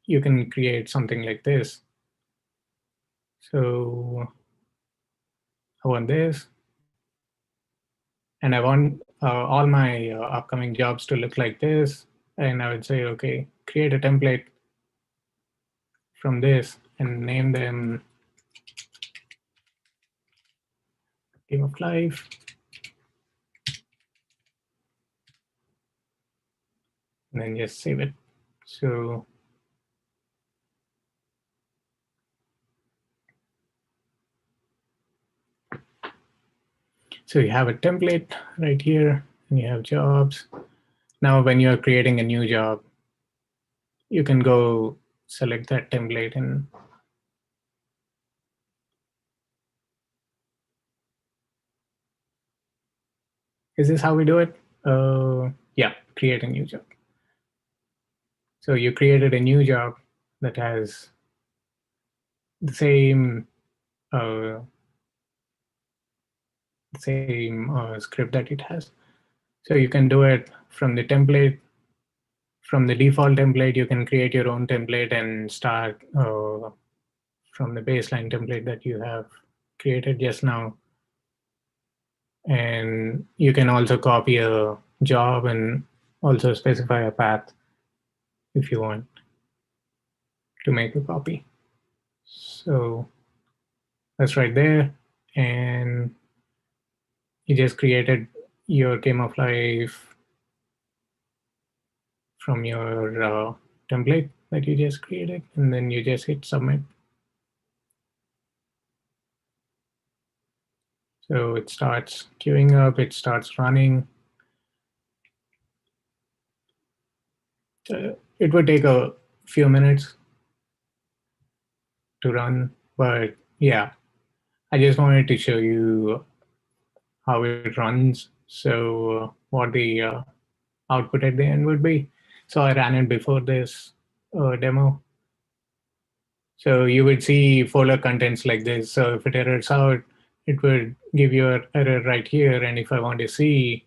you can create something like this. So I want this, and I want all my upcoming jobs to look like this. And I would say, okay, create a template from this and name them game of life. And then just save it. So you have a template right here, and you have jobs. Now, when you're creating a new job, you can go select that template, and is this how we do it? Yeah, create a new job. So you created a new job that has the same script that it has. So you can do it from the template. From the default template, you can create your own template and start from the baseline template that you have created just now. And you can also copy a job and also specify a path if you want to make a copy. So that's right there. And you just created your game of life from your template that you just created, and then you just hit submit. So it starts queuing up, it starts running. It would take a few minutes to run, but yeah, I just wanted to show you how it runs. So what the output at the end would be. So I ran it before this demo. So you would see folder contents like this. So if it errors out, it would give you an error right here. And if I want to see,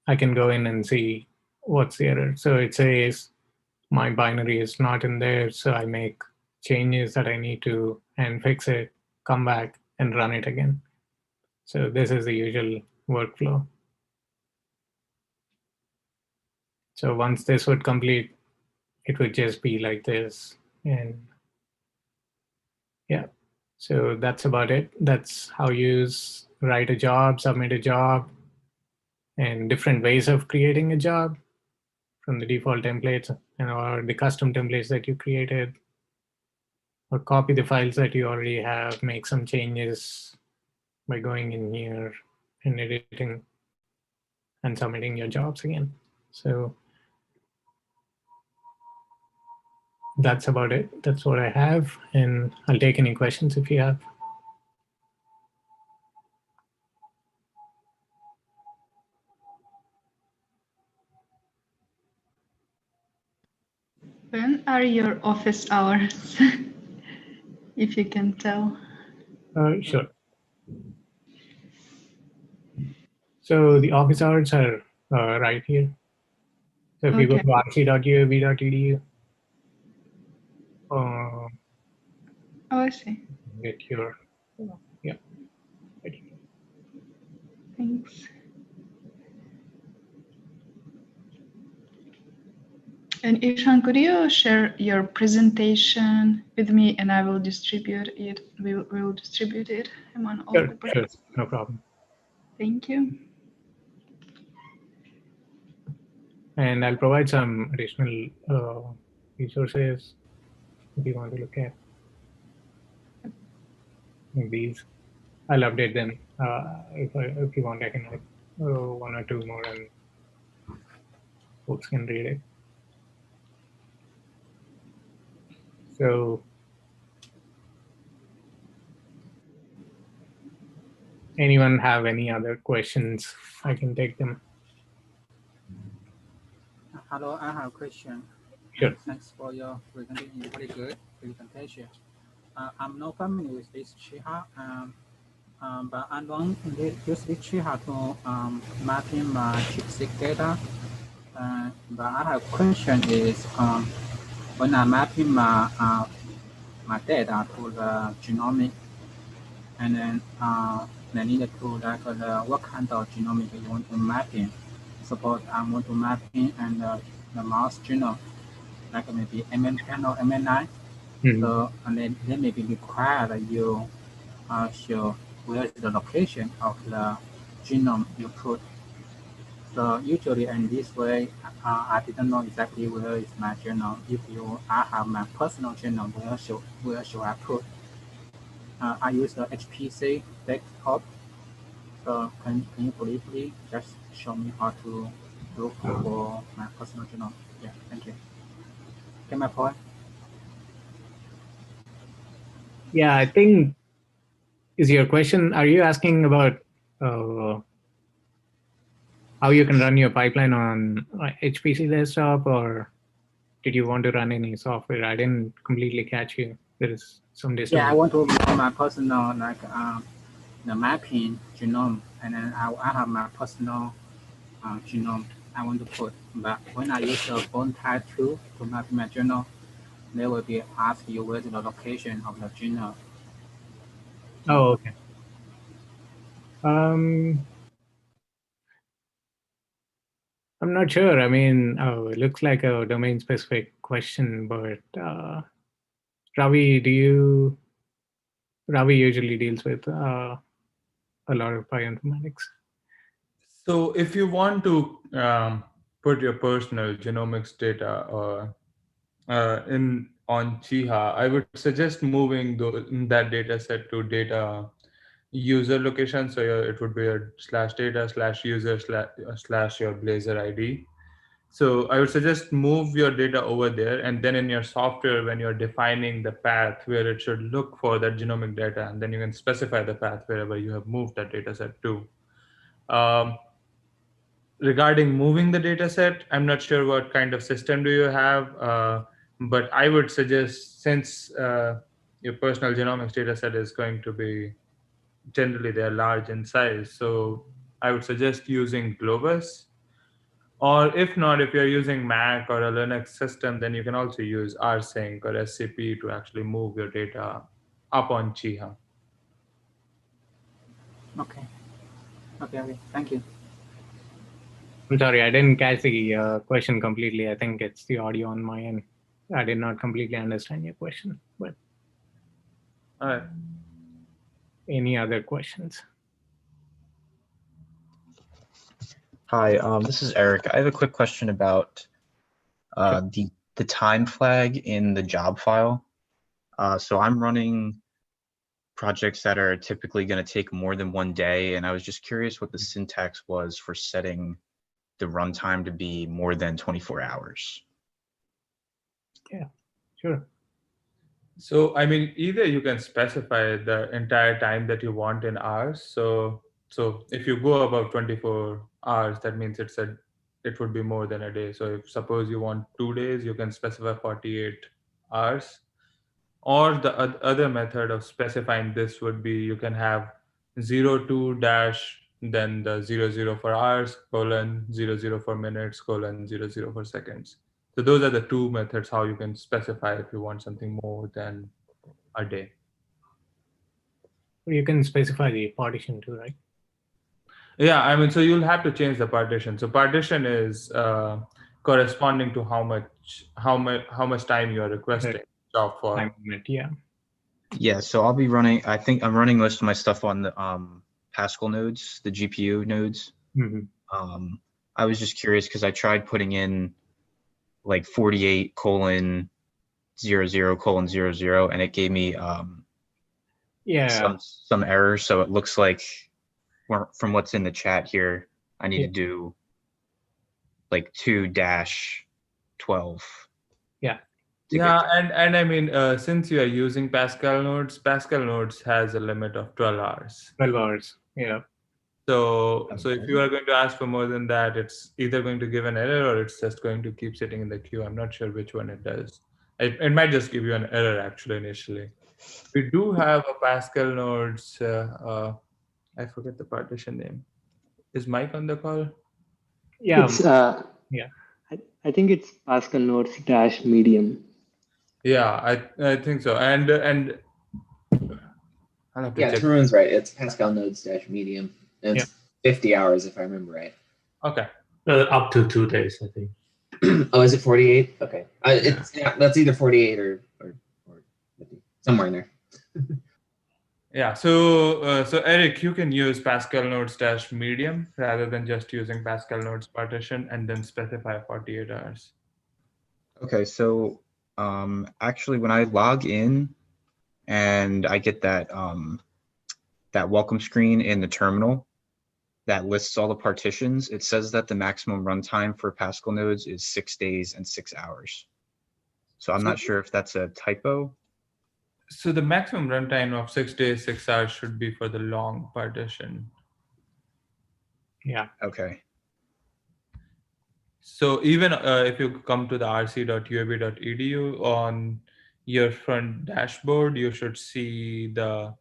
I can go in and see what's the error. So it says my binary is not in there. So I make changes that I need to and fix it, come back and run it again. So this is the usual workflow. So once this would complete, it would just be like this. And yeah, so that's about it. That's how you write a job, submit a job, and different ways of creating a job from the default templates and or the custom templates that you created, or copy the files that you already have, make some changes by going in here and editing and submitting your jobs again. So that's about it. That's what I have, and I'll take any questions if you have. When are your office hours? If you can tell. Sure. So the office hours are right here. So if you go to rc.uab.edu, Oh, I see. get your, yeah. Right here. Thanks. And Ishan, could you share your presentation with me, and I will distribute it. We will distribute it among all the Sure, participants. no problem. Thank you. And I'll provide some additional resources if you want to look at these. I'll update them. If you want, I can add one or two more, and folks can read it. So anyone have any other questions? I can take them. Hello, I have a question. Sure. Thanks for your presentation. Very good presentation. I'm not familiar with this Cheaha, but I don't use this Cheaha to mapping my chipset data. But I have a question is when I'm mapping my my data to the genomic, and then I need to like what kind of genomic you want to mapping. Suppose I want to mapping and the mouse genome, like maybe MN10 or MN9. So and then they may be required that you show where is the location of the genome you put. So usually in this way, I didn't know exactly where is my genome. If I have my personal genome, where should I put? I use the HPC desktop. So can you briefly just show me how to look for my personal genome? Yeah, thank you. Get my point? Yeah, I think is your question. Are you asking about how you can run your pipeline on HPC desktop, or? did you want to run any software? I didn't completely catch you. There is some disturbance. Yeah, I want to know my personal the mapping genome, and then I have my personal genome I want to put. But when I use the bone type tool to map my genome, they will be asked you where's the location of the genome. Oh, okay. I'm not sure. I mean, it looks like a domain-specific question, but Ravi, Ravi usually deals with a lot of bioinformatics. So if you want to put your personal genomics data on Cheaha, I would suggest moving that data set to data user location. So it would be a /data/user / your Blazor ID. So I would suggest move your data over there, and then in your software, when you're defining the path where it should look for that genomic data, and then you can specify the path wherever you have moved that data set to. Regarding moving the data set, I'm not sure what kind of system do you have, but I would suggest, since your personal genomics data set is going to be, generally they're large in size, so I would suggest using Globus. Or if not, if you're using Mac or a Linux system, then you can also use rsync or SCP to actually move your data up on Cheaha. Okay. Okay. Thank you. I'm sorry, I didn't catch the question completely. I think it's the audio on my end. I did not completely understand your question, but All right. any other questions? Hi, this is Eric. I have a quick question about the time flag in the job file. So I'm running projects that are typically going to take more than one day, and I was just curious what the syntax was for setting the runtime to be more than 24 hours. Yeah, sure. So, I mean, either you can specify the entire time that you want in hours. So if you go above 24 hours, that means it would be more than a day. So if suppose you want 2 days, you can specify 48 hours. Or the other method of specifying this would be, you can have 02 dash, then the 00 for hours, colon 00 for minutes, colon 00 for seconds. So those are the two methods how you can specify if you want something more than a day. You can specify the partition too, right? Yeah, I mean, so you'll have to change the partition. So partition is corresponding to how much time you are requesting job for. Time limit, yeah. Yeah, so I'll be running, I think I'm running most of my stuff on the Pascal nodes, the GPU nodes. Mm-hmm. I was just curious because I tried putting in like 48:00:00, and it gave me some errors. So it looks like, from what's in the chat here, I need to do like 2-12. Yeah. Yeah, and I mean, since you are using Pascal nodes has a limit of 12 hours. 12 hours, yeah. So if you are going to ask for more than that, it's either going to give an error or it's just going to keep sitting in the queue. I'm not sure which one it does. It might just give you an error actually initially. We do have a Pascal nodes, I forget the partition name. Is Mike on the call? Yeah. It's, I think it's Pascal nodes -medium. Yeah, I think so. And I'll have to check. Tarun's right. It's Pascal nodes -medium. And it's 50 hours if I remember right. Okay. Up to 2 days, I think. Oh, is it 48? Okay. That's either 48 or 50, somewhere in there. Yeah. So Eric, you can use Pascal nodes -medium rather than just using Pascal nodes partition and then specify 48 hours. Okay, so actually when I log in and I get that that welcome screen in the terminal that lists all the partitions, it says that the maximum runtime for Pascal nodes is 6 days and 6 hours. So I'm not sure if that's a typo. So the maximum runtime of 6 days, 6 hours should be for the long partition. Yeah. Okay. So even if you come to the rc.uab.edu on your front dashboard, you should see the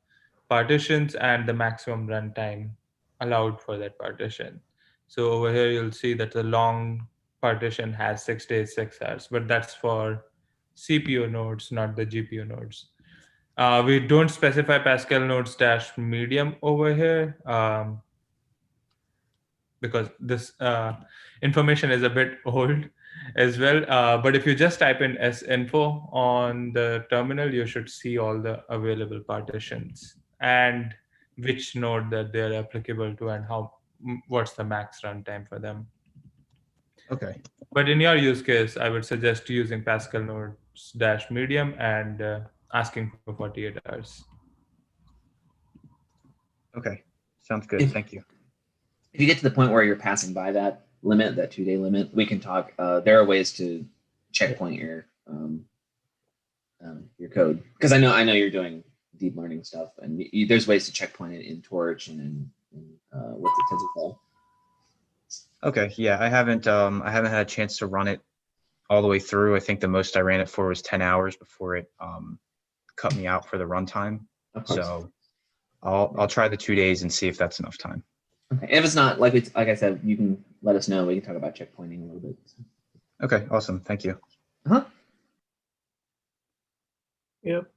partitions and the maximum runtime allowed for that partition. So over here, you'll see that the long partition has 6 days, 6 hours, but that's for CPU nodes, not the GPU nodes. We don't specify Pascal nodes dash medium over here because this information is a bit old as well. But if you just type in sinfo on the terminal, you should see all the available partitions and which node that they're applicable to and what's the max runtime for them. Okay. But in your use case, I would suggest using Pascal nodes dash medium and asking for 48 hours. Okay. Sounds good. Thank you. If you get to the point where you're passing by that limit, that 2-day limit, we can talk. There are ways to checkpoint your code, because I know you're doing deep learning stuff, and there's ways to checkpoint it in Torch and in what's it, TensorFlow. Okay. Yeah, I haven't had a chance to run it all the way through. I think the most I ran it for was 10 hours before it cut me out for the runtime. So I'll try the 2 days and see if that's enough time. Okay. If it's not, like I said, you can let us know. We can talk about checkpointing a little bit. Okay. Awesome. Thank you. Yep.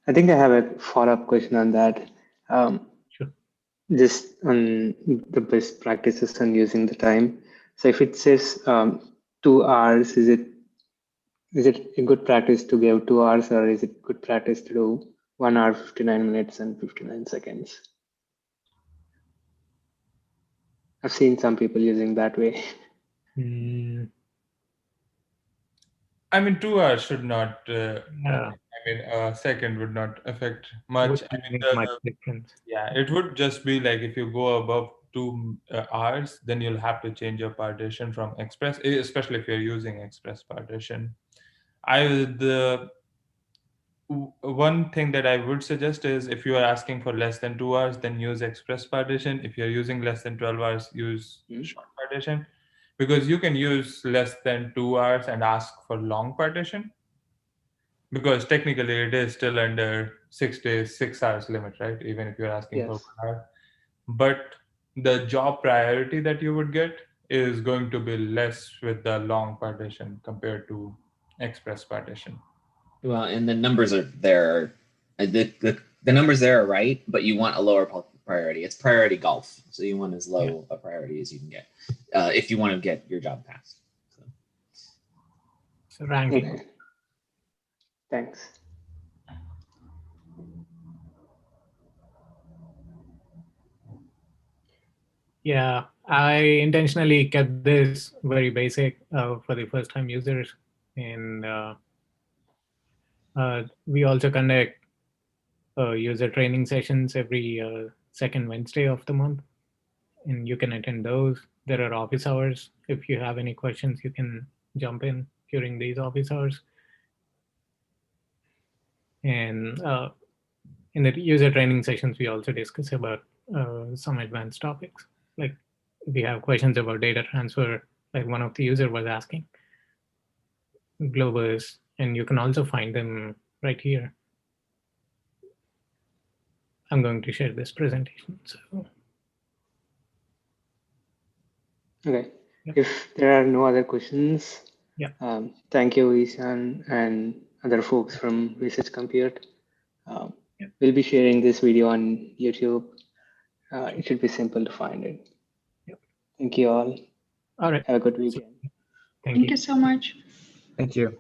I think I have a follow-up question on that. Sure. Just on the best practices on using the time. So if it says 2 hours, is it a good practice to give 2 hours, or is it good practice to do 1 hour, 59 minutes and 59 seconds? I've seen some people using that way. I mean, 2 hours should not. Yeah. I mean, a second would not affect much. I mean, Much difference. yeah, it would just be like if you go above 2 hours, then you'll have to change your partition from Express, especially if you're using Express partition. One thing that I would suggest is if you are asking for less than 2 hours, then use Express partition. If you're using less than 12 hours, use short partition, because you can use less than 2 hours and ask for long partition, because technically it is still under 6 days, 6 hours limit, right? Even if you're asking for 1 hour. But the job priority that you would get is going to be less with the long partition compared to Express partition. Well, and the numbers are there. The numbers there are right, but you want a lower priority. It's priority golf, so you want as low a priority as you can get if you want to get your job passed. So ranking. Okay. Thanks. Yeah, I intentionally kept this very basic for the first-time users, and we also conduct user training sessions every second Wednesday of the month, and you can attend those. There are office hours. If you have any questions, you can jump in during these office hours. And in the user training sessions, we also discuss about some advanced topics. Like if you have questions about data transfer, like one of the user was asking, Globus, and you can also find them right here. I'm going to share this presentation. So. Okay. Yep. If there are no other questions, thank you, Ishan, and other folks from Research Compute. We'll be sharing this video on YouTube. It should be simple to find it. Yep. Thank you all. All right. Have a good weekend. Thank you so much. Thank you.